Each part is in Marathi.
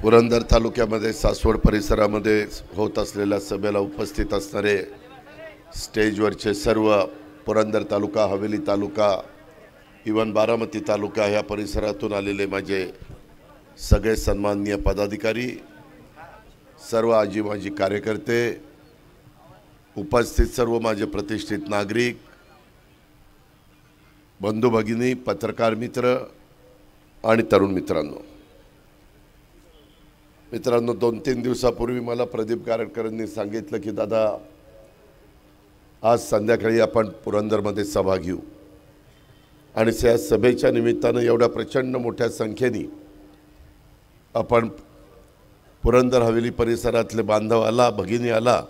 पुरंदर तालुक्यामध्ये सासवड परिसरामध्ये होत असलेल्या सभेला उपस्थित असणारे स्टेजवरचे सर्व पुरंदर तालुका, हवेली तालुका, इवन बारामती तालुका ह्या परिसरातून आलेले माझे सगळे सन्माननीय पदाधिकारी, सर्व आजी माजी कार्यकर्ते, उपस्थित सर्व माझे प्रतिष्ठित नागरिक, बंधू भगिनी, पत्रकार मित्र आणि तरुण मित्रांनो, 2-3 दिवसापूर्वी मला प्रदीप गारटकरांनी सांगितलं की दादा आज संध्याकाळी आपण पुरंदरमध्ये सभा घेऊ आणि त्या सभेच्या निमित्तानं एवढ्या प्रचंड मोठ्या संख्येने आपण पुरंदर हवेली परिसरातले बांधव आला, भगिनी आला,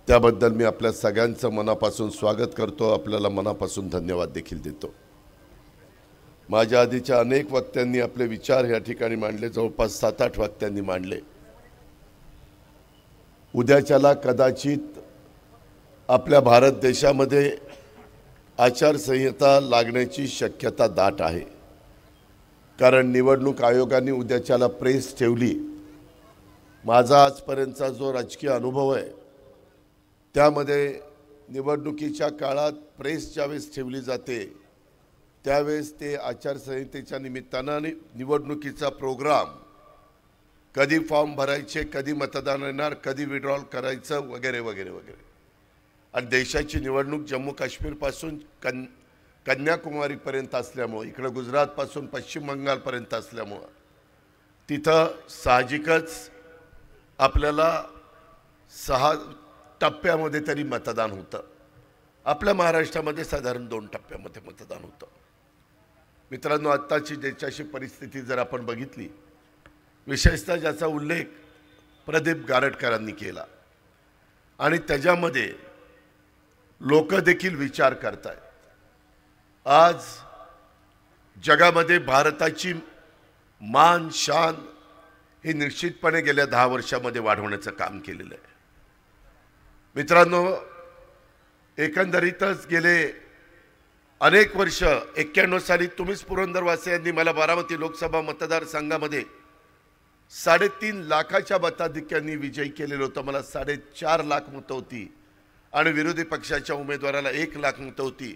त्याबद्दल मी आपल्या सगळ्यांचं मनापासून स्वागत करतो, आपल्याला मनापासून धन्यवाद देखील देतो। माझ्या आधीच्या अनेक वक्त्यांनी आपले विचार या ठिकाणी मांडले, जवळपास 7-8 वक्त्यांनी मांडले। उद्याच्याला कदाचित आपल्या भारत देशामध्ये आचारसंहिता लागण्याची शक्यता दाट आहे, कारण निवडणूक आयोगाने उद्याच्याला प्रेस ठेवली। माझा आजपर्यंतचा जो राजकीय अनुभव आहे त्यामध्ये निवडणुकीच्या काळात प्रेस ज्यावेळेस ठेवली जाते त्यावेळेस ते आचारसंहितेच्या निमित्तानं आणि निवडणुकीचा प्रोग्राम, कधी फॉर्म भरायचे, कधी मतदान येणार, कधी विड्रॉल करायचं वगैरे वगैरे वगैरे। आणि देशाची निवडणूक जम्मू काश्मीरपासून कन्याकुमारीपर्यंत असल्यामुळे, इकडं गुजरातपासून पश्चिम बंगालपर्यंत असल्यामुळं तिथं साहजिकच आपल्याला 6 टप्प्यामध्ये तरी मतदान होतं। आपल्या महाराष्ट्रामध्ये साधारण 2 टप्प्यामध्ये मतदान होतं। मित्रांनो, आत्ताची देशाची परिस्थिती जर आपण बघितली, विशेषतः ज्याचा उल्लेख प्रदीप गारटकरांनी केला आणि त्याच्यामध्ये लोक देखील विचार करतायत। आज जगामध्ये भारताची मान शान ही निश्चितपणे गेल्या 10 वर्षामध्ये वाढवण्याचं काम केलेलं आहे। मित्रांनो, एकंदरीतच गेले अनेक वर्ष, 91 साली तुम्हीच पुरंदरवासियांनी मला बारामती लोकसभा मतदारसंघामध्ये 3.5 लाखाच्या मताधिक्यांनी विजयी केलेलं होतं। मला 4.5 लाख मतं होती आणि विरोधी पक्षाच्या उमेदवाराला 1 लाख मतं होती।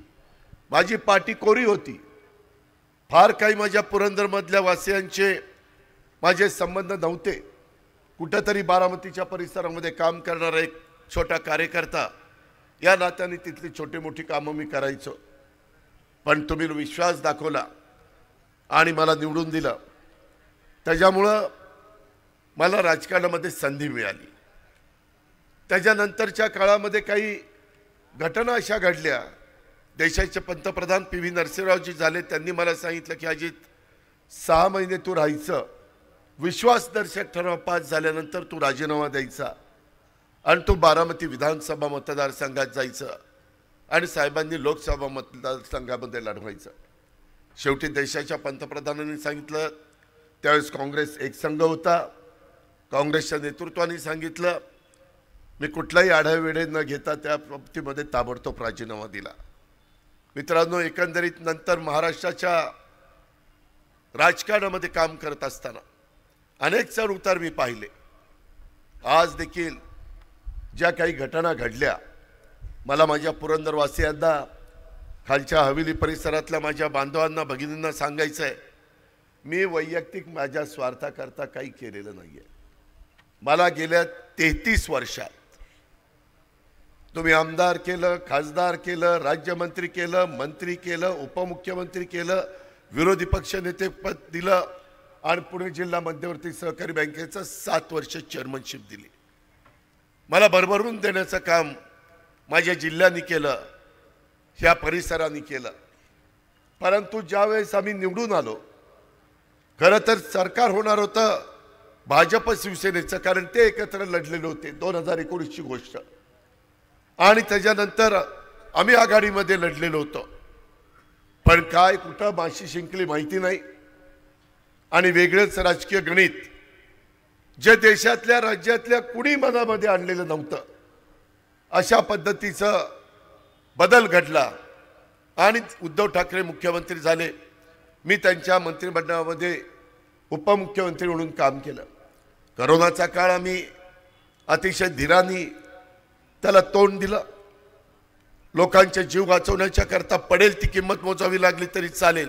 माझी पार्टी कोरी होती, फार काही माझ्या पुरंदरमधल्या वासियांचे माझे संबंध नव्हते। कुठेतरी बारामतीच्या परिसरामध्ये काम करणारा एक छोटा कार्यकर्ता या नात्याने तिथली छोटी मोठी कामं मी करायचो, पण तुम्ही विश्वास दाखवला आणि मला निवडून दिलं, त्याच्यामुळं मला राजकारणामध्ये संधी मिळाली। त्याच्यानंतरच्या काळामध्ये काही घटना अशा घडल्या, देशाचे पंतप्रधान PV नरसिंहरावजी झाले, त्यांनी मला सांगितलं की अजित 6 महिने तू राहायचं, विश्वासदर्शक ठराव पास झाल्यानंतर तू राजीनामा द्यायचा आणि तो बारामती विधानसभा मतदारसंघात जायचं आणि साहेबांनी लोकसभा मतदारसंघामध्ये लढवायचं। शेवटी देशाच्या पंतप्रधानांनी सांगितलं, त्यावेळेस काँग्रेस एक संघ होता, काँग्रेसच्या नेतृत्वाने सांगितलं, मी कुठलाही आढावेढे न घेता त्या बाबतीमध्ये ताबडतोब राजीनामा दिला। मित्रांनो, एकंदरीत नंतर महाराष्ट्राच्या राजकारणामध्ये काम करत असताना अनेक चढ उतार मी पाहिले। आज देखील ज्या काही घटना घडल्या, मला माझ्या पुरंदरवासियांना, खालच्या हवेली परिसरातल्या माझ्या बांधवांना, भगिनींना सांगायचं आहे, मी वैयक्तिक माझ्या स्वार्थाकरता काही केलेलं नाही आहे। मला गेल्या 33 वर्षात तुम्ही आमदार केलं, खासदार केलं, राज्यमंत्री केलं, मंत्री केलं, उपमुख्यमंत्री केलं, विरोधी पक्षनेते पद दिलं आणि पुणे जिल्हा मध्यवर्ती सहकारी बँकेचं 7 वर्ष चेअरमनशिप दिली। मला भरभरून देण्याचं काम माझ्या जिल्ह्याने केलं, ह्या परिसराने केलं। परंतु ज्यावेळेस आम्ही निवडून आलो, खरं तर सरकार होणार होतं भाजप शिवसेनेचं, कारण ते एकत्र लढलेले होते, 2019ची गोष्ट, आणि त्याच्यानंतर आम्ही आघाडीमध्ये लढलेलो होतो। पण काय कुठं माशी शिंकली माहिती नाही आणि वेगळेच राजकीय गणित जे देशातल्या राज्यातल्या कुणी मनामध्ये आणलेलं नव्हतं, अशा पद्धतीचं बदल घडला आणि उद्धव ठाकरे मुख्यमंत्री झाले। मी त्यांच्या मंत्रिमंडळामध्ये उपमुख्यमंत्री म्हणून काम केलं. करोनाचा काळ आम्ही अतिशय धीराने त्याला तोंड दिलं. लोकांचे जीव वाचवण्याच्या करता पडेल ती किंमत मोजावी लागली तरी चालेल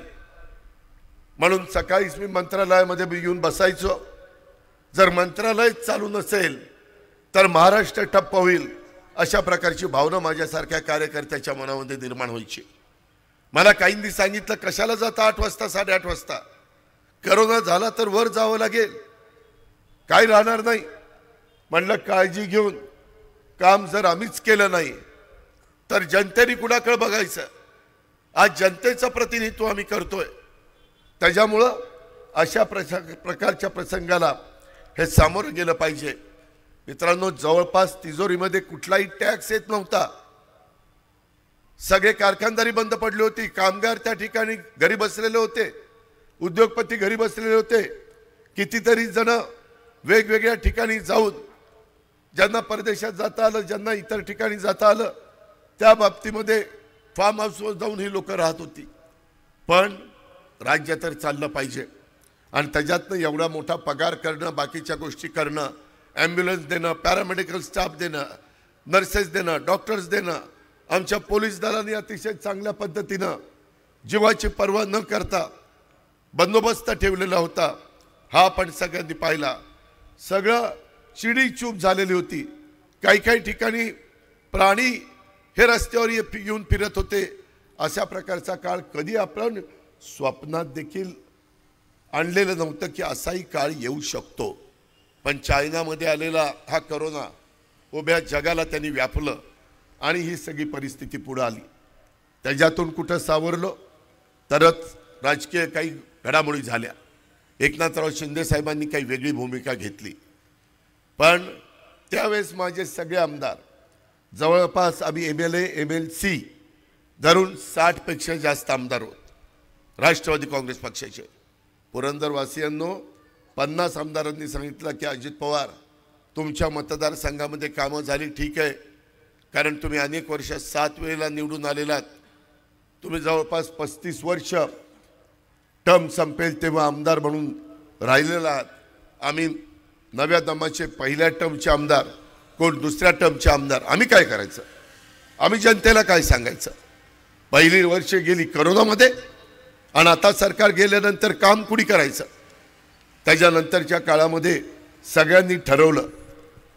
म्हणून सकाळीच मी मंत्रालयामध्ये येऊन बसायचो. जर मंत्रालय चालू नसेल तर महाराष्ट्र ठप्प होईल अशा प्रकारची भावना माझ्यासारख्या कार्यकर्त्याच्या मनामध्ये निर्माण व्हायची. मला काहींनी सांगितलं कशाला जाता 8 वाजता 8:30 वाजता, करोना झाला तर वर जावं लागेल, काय राहणार नाही. म्हणलं काळजी घेऊन काम जर आम्हीच केलं नाही तर जनतेने कुणाकडे बघायचं. आज जनतेचं प्रतिनिधित्व आम्ही करतोय. त्याच्यामुळं अशा प्रकारच्या प्रसंगाला हे सामोरं गेलं पाहिजे. मित्रांनो, जवळपास तिजोरीमध्ये कुठलाही टॅक्स येत नव्हता. सगळे कारखानदारी बंद पडली होती. कामगार त्या ठिकाणी घरी बसलेले होते, उद्योगपती घरी बसलेले होते. कितीतरी जण वेगवेगळ्या ठिकाणी जाऊन, ज्यांना परदेशात जाता आलं, ज्यांना इतर ठिकाणी जाता आलं, त्या बाबतीमध्ये फार्म हाऊसवर जाऊन ही लोक राहत होती. पण राज्य तर चाललं पाहिजे आणि त्याच्यातनं एवढा मोठा पगार करणं, बाकीच्या गोष्टी करणं, ॲम्ब्युलन्स देणं, पॅरामेडिकल स्टाफ देणं, नर्सेस देणं, डॉक्टर्स देणं, आमच्या पोलीस दलाने अतिशय चांगल्या पद्धतीनं जीवाची पर्वा न करता बंदोबस्त ठेवलेला होता. हा आपण सगळ्यांनी पाहिला. सगळं चिडीचूप झालेली होती. काही काही ठिकाणी प्राणी हे रस्त्यावर येऊन फिरत होते. अशा प्रकारचा काळ कधी आपण स्वप्नात देखील आणलेलं नव्हतं की असाही काळ येऊ शकतो. पण चायनामध्ये आलेला हा करोना उभ्या जगाला त्यांनी व्यापलं आणि ही सगळी परिस्थिती पुढे आली. त्याच्यातून कुठं सावरलो तरच राजकीय काही घडामोडी झाल्या. एकनाथराव शिंदे साहेबांनी काही वेगळी भूमिका घेतली. पण त्यावेळेस माझे सगळे आमदार जवळपास आम्ही MLA MLC धरून 60 पेक्षा जास्त आमदार होत राष्ट्रवादी काँग्रेस पक्षाचे. पुरंदरवासियांनो, 50 आमदारांनी सांगितलं की अजित पवार तुमच्या मतदारसंघामध्ये कामं झाली ठीक आहे, कारण तुम्ही अनेक वर्ष 7 वेळेला निवडून आलेलात. तुम्ही जवळपास 35 वर्ष टर्म संपेल तेव्हा आमदार म्हणून राहिलेला आहात. आम्ही नव्या दमाचे पहिल्या टर्मचे आमदार, कोण दुसऱ्या टर्मचे आमदार. आम्ही काय करायचं? आम्ही जनतेला काय सांगायचं? पहिली वर्ष गेली करोनामध्ये आणि आता सरकार गेल्यानंतर काम कुणी करायचं? त्याच्यानंतरच्या काळामध्ये सगळ्यांनी ठरवलं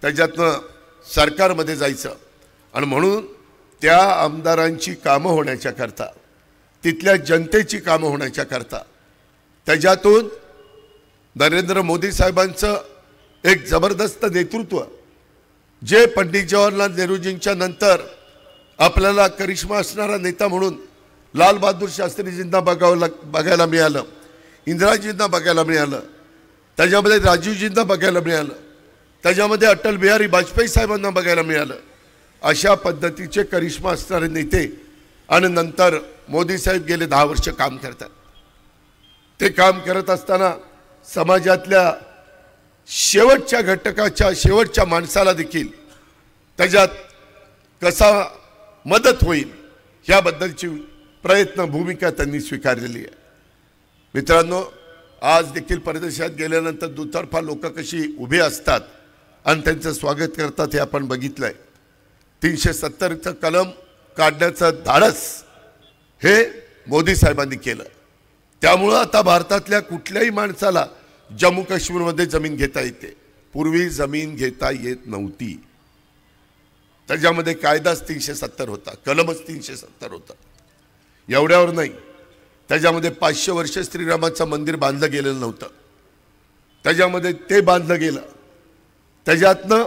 त्याच्यातनं सरकारमध्ये जायचं आणि म्हणून त्या आमदारांची कामं होण्याच्या करता, तिथल्या जनतेची कामं होण्याच्या करता, त्याच्यातून नरेंद्र मोदी साहेबांचं एक जबरदस्त नेतृत्व, जे पंडित जवाहरलाल नेहरूजींच्या नंतर आपल्याला करिश्मा असणारा नेता म्हणून लाल बहादूर शास्त्रीजींना बघायला मिळालं, इंदिराजींना बघायला मिळालं, त्याच्यामध्ये राजीवजींना बघायला मिळालं, त्याच्यामध्ये अटल बिहारी वाजपेयी साहेबांना बघायला मिळालं. अशा पद्धतीचे करिश्मा असणारे नेते आणि नंतर मोदी साहेब गेले 10 वर्ष काम करतात. ते काम करत असताना समाजातल्या शेवटच्या घटकाच्या, शेवटच्या माणसाला देखील त्याच्यात कसा मदत होईल याबद्दलची प्रयत्न, भूमिका त्यांनी स्वीकारलेली आहे. मित्रांनो, आज देखील परदेशात गेल्यानंतर दुतर्फा लोक कशी उभे असतात आणि त्यांचं स्वागत करतात हे आपण बघितलंय. 370चं कलम काढण्याचं धाडस हे मोदी साहेबांनी केलं. त्यामुळं आता भारतातल्या कुठल्याही माणसाला जम्मू काश्मीरमध्ये जमीन घेता येते. पूर्वी जमीन घेता येत नव्हती. त्याच्यामध्ये कायदाच 370 होता, कलमच 370 होता. एवढ्यावर नाही, त्याच्यामध्ये 500 वर्ष श्रीरामाचं मंदिर बांधलं गेलेलं नव्हतं. त्याच्यामध्ये ते बांधलं गेलं. त्याच्यातनं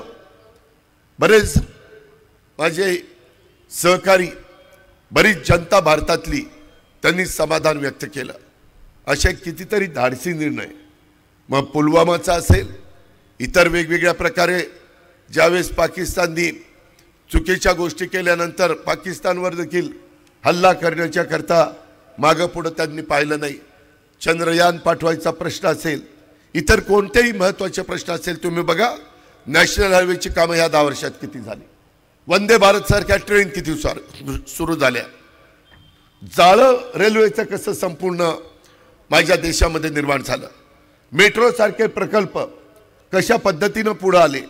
बरेच माझे सहकारी, बरीच जनता भारतातली त्यांनी समाधान व्यक्त केलं. असे कितीतरी धाडसी निर्णय, मग पुलवामाचा असेल, इतर वेगवेगळ्या प्रकारे ज्यावेळेस पाकिस्ताननी चुकीच्या गोष्टी केल्यानंतर पाकिस्तानवर देखील हल्ला करण्याच्या करता मागं पुढं त्यांनी पाहिलं नाही. चंद्रयान पाठवायचा प्रश्न असेल, इतर कोणतेही महत्त्वाचे प्रश्न असेल, तुम्ही बघा नॅशनल हायवेची कामं ह्या 10 वर्षात किती झाली, वंदे भारतसारख्या ट्रेन किती सुरू झाल्या, जाळं रेल्वेचं कसं संपूर्ण माझ्या देशामध्ये निर्माण झालं. मेट्रो सारखे प्रकल्प कशा पद्धतीने पुढे आले,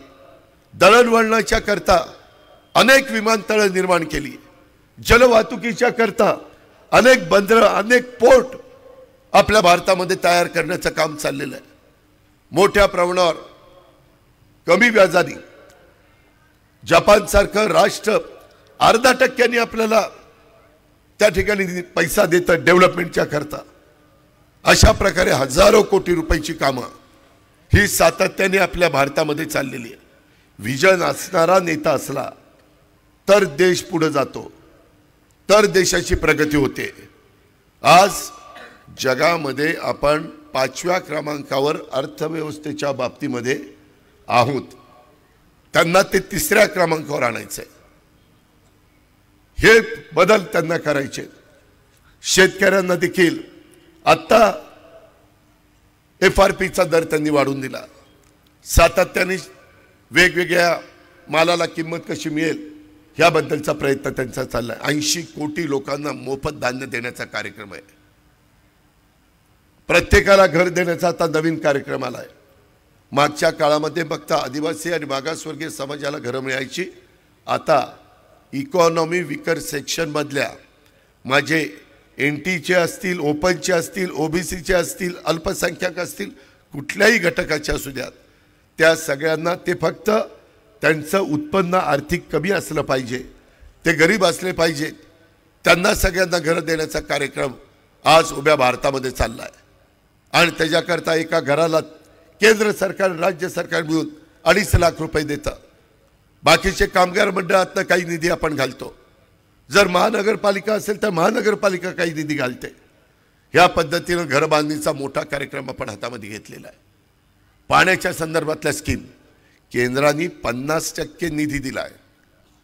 दळणवळणाच्या करता अनेक विमानतळ निर्माण केली, जलवाहतुकीच्या करता अनेक बंदरं, अनेक पोर्ट आपल्या भारतामध्ये तयार करण्याचं काम चाललेलं आहे। मोठ्या प्रमाणावर कमी व्याजाने जपान सारखं राष्ट्र 0.5% आपल्याला त्या ठिकाणी पैसा देतं डेव्हलपमेंटच्या करता। अशा प्रकारे हजारो कोटी रुपयाची कामं ही सातत्याने आपल्या भारतामध्ये चाललेली आहे। विजन असणारा नेता असला तर देश पुढे जातो, तर देशाची प्रगती होते। आज जगामध्ये आपण 5व्या क्रमांकावर अर्थव्यवस्थेच्या बाबतीमध्ये आहोत, त्यांना ते 3ऱ्या क्रमांकावर आणायचंय। हे बदल त्यांना करायचे। शेतकऱ्यांना देखील आता FRPचा दर त्यांनी वाढवून दिला। सातत्याने वेगवेगळ्या मालाला किंमत कशी मिळेल याबद्दलचा प्रयत्न त्यांचा चाललाय। 80 कोटी लोकांना मोफत धान्य देण्याचा कार्यक्रम आहे। प्रत्येकाला घर देण्याचा आता नवीन कार्यक्रम आलाय। मागच्या काळामध्ये फक्त आदिवासी आणि मागासवर्गीय समाजाला घरं मिळायची, आता इकॉनॉमी विकर सेक्शन मधल्या माझे NTचे असतील, ओपनचे असतील, OBCचे असतील, अल्पसंख्याक असतील, कुठल्याही घटकाचे असू द्यात, त्या सगळ्यांना ते फक्त त्यांचं उत्पन्न आर्थिक कमी असलं पाहिजे, ते गरीब असले पाहिजे, त्यांना सगळ्यांना घरं देण्याचा कार्यक्रम आज उभ्या भारतामध्ये चालला आहे। आणि त्याच्याकरता एका घराला केंद्र सरकार राज्य सरकार मिळून 2.5 लाख रुपये देतं। बाकीचे कामगार मंडळातनं काही निधी आपण घालतो, जर महानगरपालिका असेल तर महानगरपालिका काही निधी घालते। ह्या पद्धतीने घर बांधणीचा मोठा कार्यक्रम आपण हातामध्ये घेतलेला आहे। पाण्याच्या संदर्भातल्या स्कीम केंद्राने 50% निधी दिला आहे।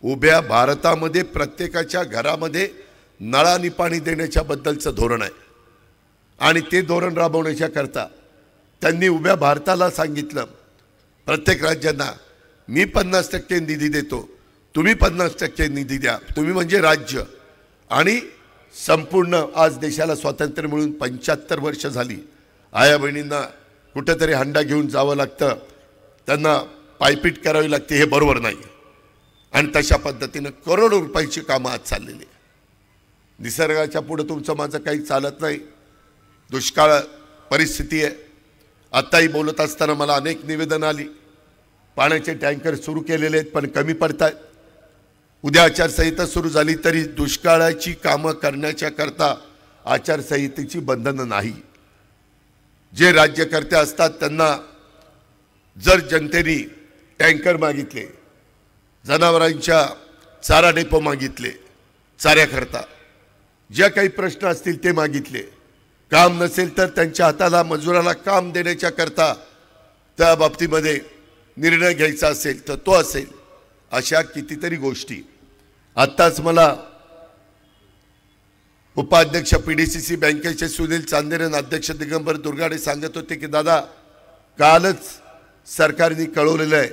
उभ्या भारतामध्ये प्रत्येकाच्या घरामध्ये नळाने पाणी देण्याच्या बद्दलचं धोरण आहे आणि ते धोरण राबवण्याच्या करता त्यांनी उभ्या भारताला सांगितलं, प्रत्येक राज्यांना मी 50% निधी देतो, तुम्ही 50% निधी द्या। तुम्ही म्हणजे राज्य। आणि संपूर्ण आज देशाला स्वातंत्र्य मिळून 75 वर्ष झाली। आया बहिणींना कुठेतरी हंडा घेऊन जावं लागतं, त्यांना पायपीट करावी लागते, हे बरोबर नाही। आणि तशा पद्धतीने करोडो रुपयाची कामं आज चाललेली आहे। निसर्गाच्या पुढे तुमचं माझं काही चालत नाही। दुष्काळ परिस्थिती आहे। आत्ताही बोलत असताना मला अनेक निवेदन आली, पाण्याचे टँकर सुरू केलेले आहेत पण कमी पडतात। उद्या आचारसंहिता सुरू झाली तरी दुष्काळाची कामं करण्याच्या करता आचारसंहितेची बंधनं नाही। जे राज्यकर्ते असतात त्यांना जर जनतेने टँकर मागितले, जनावरांच्या चारा डेपो मागितले, चाऱ्याकरता ज्या काही प्रश्न असतील ते मागितले, काम नसेल तर त्यांच्या हाताला मजुराला काम देण्याच्या करता त्या बाबतीमध्ये निर्णय घ्यायचा असेल तर तो असेल। अशा कितीतरी गोष्टी आत्ताच मला उपाध्यक्ष PDCC बँकेचे सुनील चांदेरन, अध्यक्ष दिगंबर दुर्गाडे सांगत होते की दादा कालच सरकारने कळवलेलं आहे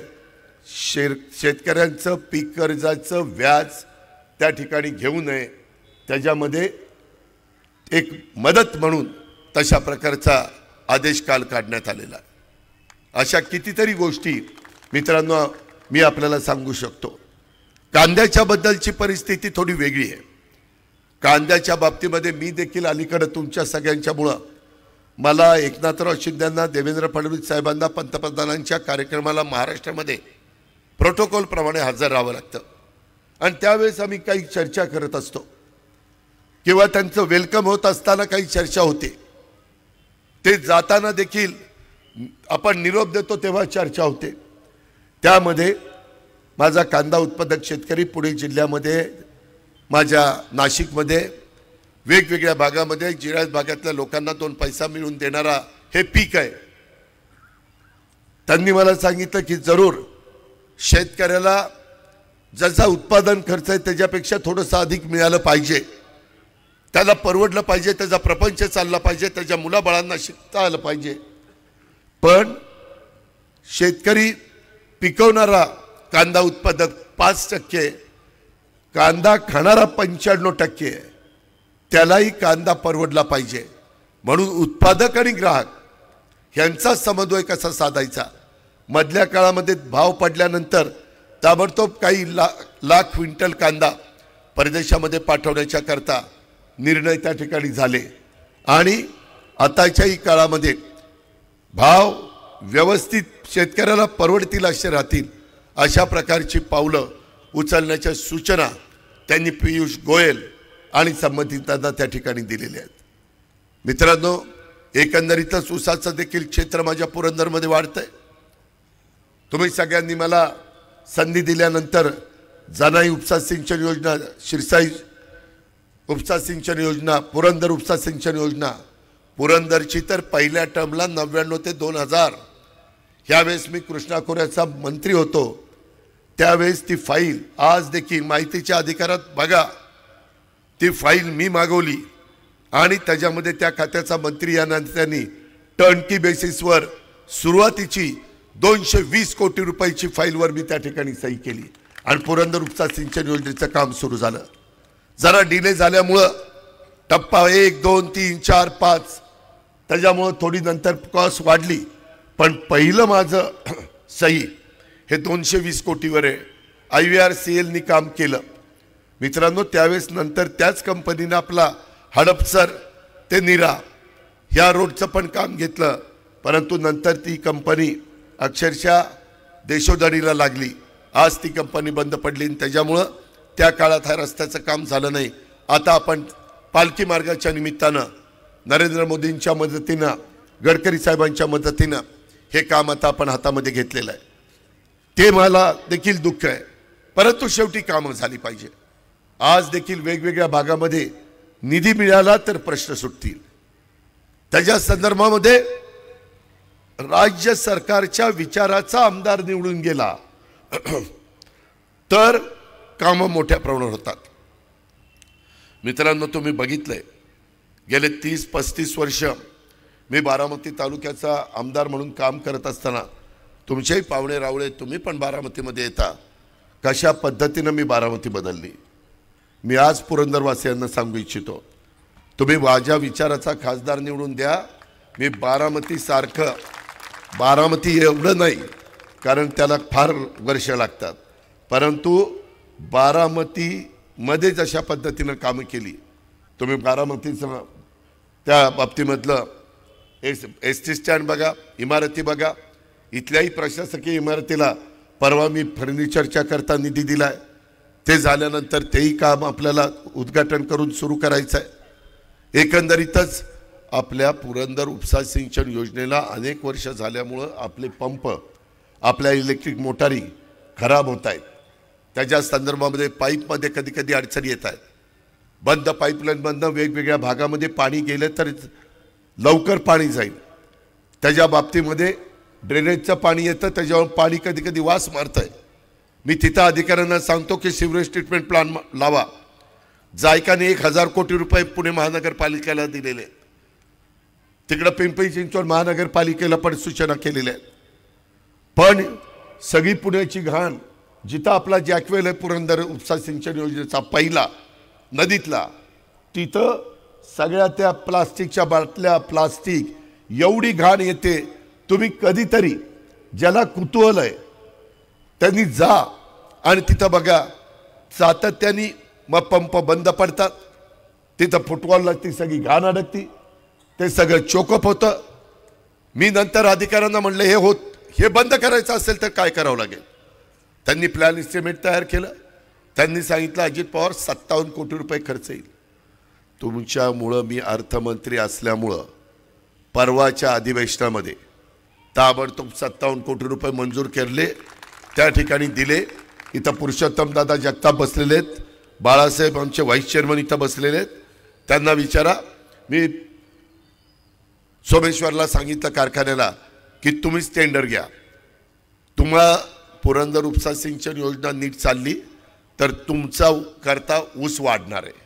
शेतकऱ्यांचं पीक कर्जाचं व्याज त्या ठिकाणी घेऊ नये, त्याच्यामध्ये एक मदत म्हणून तशा प्रकारचा आदेश काल काढण्यात आलेला आहे। अशा कितीतरी गोष्टी मित्रांनो मी आपल्याला सांगू शकतो। कांद्याच्या बद्दलची परिस्थिती थोडी वेगळी आहे। कांद्याच्या बाबतीमध्ये मी देखील अलीकडे तुमच्या सगळ्यांच्यामुळं मला एकनाथराव शिंदेंना, देवेंद्र फडणवीस साहेबांना पंतप्रधानांच्या कार्यक्रमाला महाराष्ट्रामध्ये प्रोटोकॉल प्रमाणे हजर राहावं लागतं आणि त्यावेळेस आम्ही काही चर्चा करत असतो किंवा त्यांचं वेलकम होत असताना काही चर्चा होते, ते जाताना देखील आपण निरोप देतो तेव्हा चर्चा होते। त्यामध्ये माझा कांदा उत्पादक शेतकरी पुणे जिल्ह्यामध्ये, माझ्या नाशिकमध्ये, वेगवेगळ्या भागामध्ये जिरायत भागातल्या लोकांना 2 पैसा मिळवून देणारा हे पीक आहे। त्यांनी मला सांगितलं की जरूर शेतकऱ्याला जसा उत्पादन खर्च आहे त्याच्यापेक्षा थोडंसं अधिक मिळालं पाहिजे, त्याला परवडलं पाहिजे, त्याचा प्रपंच चालला पाहिजे, त्याच्या मुलाबाळांना शिकता आलं पाहिजे। पण शेतकरी पिकवणारा कांदा उत्पादक 5%, कांदा खाणारा 95%, त्यालाही कांदा परवडला पाहिजे। म्हणून उत्पादक आणि ग्राहक ह्यांचा समन्वय कसा साधायचा, मधल्या काळामध्ये भाव पडल्यानंतर ताबडतोब काही लाख क्विंटल कांदा परदेशामध्ये पाठवण्याच्या करता निर्णय त्या ठिकाणी झाले आणि आताच्याही काळामध्ये भाव व्यवस्थित शेतकऱ्याला परवडतील असे राहतील अशा प्रकारची पावलं उचलण्याच्या सूचना त्यांनी पियुष गोयल आणि संबंधितांना त्या ठिकाणी दिलेल्या आहेत. मित्रांनो, एकंदरीतच ऊसाचं देखील क्षेत्र माझ्या पुरंदरमध्ये वाढतंय. तुम्ही सगळ्यांनी मला संधी दिल्यानंतर जनाई उपसा सिंचन योजना, शिरसाई उपसा सिंचन योजना, पुरंदर उपसा सिंचन योजना, पुरंदरची तर पहिल्या टर्मला 99 ते 2000, ह्यावेळेस मी कृष्णा खोऱ्याचा मंत्री होतो त्यावेळेस ती फाईल आज देखील माहितीच्या अधिकारात बघा, ती फाईल मी मागवली आणि त्याच्यामध्ये त्या खात्याचा मंत्री या नात्याने टर्नकी बेसिसवर सुरुवातीची 220 कोटी रुपयाची फाईलवर मी त्या ठिकाणी सही केली आणि पुरंदर उपसा सिंचन योजनेचं काम सुरू झालं. जरा डिले झाल्यामुळं टप्पा 1, 2, 3, 4, 5 त्याच्यामुळं थोडी नंतर कॉस्ट वाढली, पण पहिलं माझं सही हे 220 कोटीवर आहे. IVRCLनी काम केलं. मित्रांनो, त्यावेळेस नंतर त्याच कंपनीनं आपला हडपसर ते नीरा ह्या रोडचं पण काम घेतलं, परंतु नंतर ती कंपनी अक्षरशः देशोधडीला लागली. आज ती कंपनी बंद पडली आणि त्याच्यामुळं त्या काळात हा रस्त्याचं काम झालं नाही. आता आपण पालखी मार्गाच्या निमित्तानं नरेंद्र मोदींच्या मदतीनं, गडकरी साहेबांच्या मदतीनं हे काम आता आपण हातामध्ये घेतलेलं आहे. ते मला देखील दुःख आहे, परंतु शेवटी कामं झाली पाहिजे. आज देखील वेगवेगळ्या भागामध्ये निधी मिळाला तर प्रश्न सुटतील. त्याच्या संदर्भामध्ये राज्य सरकारच्या विचाराचा आमदार निवडून गेला तर कामं मोठ्या प्रमाणावर होतात. मित्रांनो, तुम्ही बघितलंय गेले 30-35 वर्ष मी बारामती तालुक्याचा आमदार म्हणून काम करत असताना तुमचेही पाहुणे रावळे, तुम्ही पण बारामतीमध्ये येता, कशा पद्धतीनं मी बारामती बदलली. मी आज पुरंदरवासियांना सांगू इच्छितो, तुम्ही माझ्या विचाराचा खासदार निवडून द्या. मी बारामतीसारखं, बारामती एवढं नाही कारण त्याला फार वर्ष लागतात, परंतु बारामतीमध्येच अशा पद्धतीनं कामं केली. तुम्ही बारामतीचं त्या बाबतीमधलं एस टी स्टँड बघा, इमारती बघा. इथल्याही प्रशासकीय इमारतीला परवा मी फर्निचरच्या करता निधी दिला आहे. ते झाल्यानंतर तेही काम आपल्याला उद्घाटन करून सुरू करायचं आहे. एकंदरीतच आपल्या पुरंदर उपसा सिंचन योजनेला अनेक वर्ष झाल्यामुळं आपले पंप, आपल्या इलेक्ट्रिक मोटारी खराब होत आहेत. त्याच्या संदर्भामध्ये पाईपमध्ये कधी कधी अडचणी येत आहेत. बंद पाईपलाईनमधनं वेगवेगळ्या भागामध्ये पाणी गेलं तर लवकर पाणी जाईल. त्याच्या बाबतीमध्ये ड्रेनेजचं पाणी येतं, त्याच्यावर पाणी कधी कधी वास मारतं आहे. मी तिथं अधिकाऱ्यांना सांगतो की सिवरेज ट्रीटमेंट प्लांट लावा. जायकाने 1000 कोटी रुपये पुणे महानगरपालिकेला दिलेले आहेत. तिकडं पिंपरी चिंचवड महानगरपालिकेला पण सूचना केलेल्या आहेत. पण सगळी पुण्याची घाण जिथं आपला जॅकवेल आहे पुरंदर उपसा सिंचन योजनेचा पहिला नदीतला, तिथं सगळ्या त्या प्लास्टिकच्या बाटल्या, प्लास्टिक एवढी घाण येते. तुम्ही कधीतरी ज्याला कुतूहल आहे त्यांनी जा आणि तिथं बघा, सातत्याने मग पंप बंद पडतात, तिथं फुटबॉलला ती सगळी घाण अडकती, ते सगळं चोकअप होतं. मी नंतर अधिकाऱ्यांना म्हणलं हे बंद करायचं असेल तर काय करावं लागेल. त्यांनी प्लॅन एस्टिमेट तयार केलं. त्यांनी सांगितलं अजित पवार 57 कोटी रुपये खर्च येईल. तुमच्यामुळं मी अर्थमंत्री असल्यामुळं परवाच्या अधिवेशनामध्ये ताबडतोब 57 कोटी रुपये मंजूर केले, त्या ठिकाणी दिले. इथं पुरुषोत्तम दादा जगताप बसलेले आहेत, बाळासाहेब आमचे व्हाईस चेअरमन इथं बसलेले आहेत. त्यांना विचारा. मी सोमेश्वरला सांगितलं कारखान्याला की तुम्हीच टेंडर घ्या. तुम्हा पुरंदर उपसा सिंचन योजना नीट चालली तर तुमचा करता ऊस वाढणार आहे,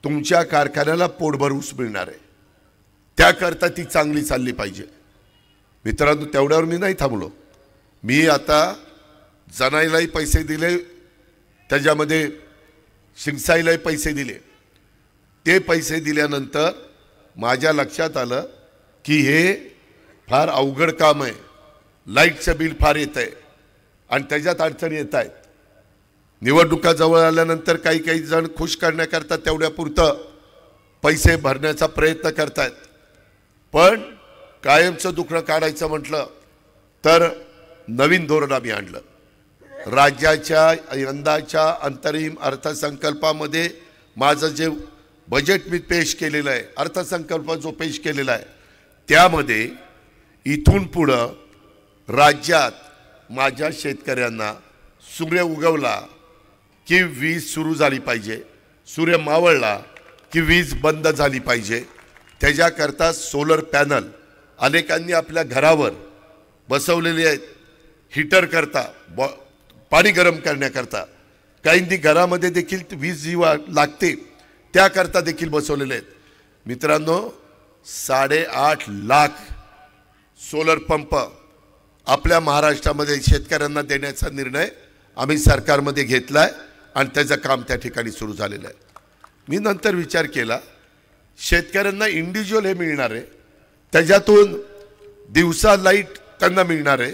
तुमच्या कारखान्याला पोटभर ऊस मिळणार आहे. त्याकरता ती चांगली चालली पाहिजे. मित्रांनो, तेवढ्यावर मी नाही थांबलो. मी आता जनाईलाही पैसे दिले, त्याच्यामध्ये शिंगसाईलाही पैसे दिले. ते पैसे दिल्यानंतर माझ्या लक्षात आलं की हे फार अवघड काम आहे. लाईटचं बिल फार येत आहे आणि त्याच्यात अडचणी येत आहेत. निवडणुका जवळ आल्यानंतर काही काही जण खुश करण्याकरता तेवढ्यापुरतं पैसे भरण्याचा प्रयत्न करतायत. पण कायमचं दुखणं काढायचं म्हटलं तर नवीन धोरण आम्ही आणलं. राज्याच्या यंदाच्या अंतरिम अर्थसंकल्पामध्ये माझं जे बजेट मी पेश केलेलं आहे, अर्थसंकल्प जो पेश केलेला आहे, त्यामध्ये इथून पुढं राज्यात माझ्या शेतकऱ्यांना सूर्य उगवला की वीज सुरू झाली पाहिजे, सूर्य मावळला की वीज बंद झाली पाहिजे. त्याच्याकरता सोलर पॅनल अनेकांनी आपल्या घरावर बसवलेले आहेत. हीटर करता, पाणी गरम करण्याकरता. काहींनी घरामध्ये देखील वीज जी लागते त्याकरता देखील बसवलेले आहेत. मित्रांनो, 8.5 लाख सोलर पंप आपल्या महाराष्ट्रामध्ये शेतकऱ्यांना देण्याचा निर्णय आम्ही सरकारमध्ये घेतला आहे आणि त्याचं काम त्या ठिकाणी सुरू झालेलं आहे. मी नंतर विचार केला, शेतकऱ्यांना इंडिव्हिज्युअल हे मिळणार आहे, त्याच्यातून दिवसा लाईट त्यांना मिळणार आहे.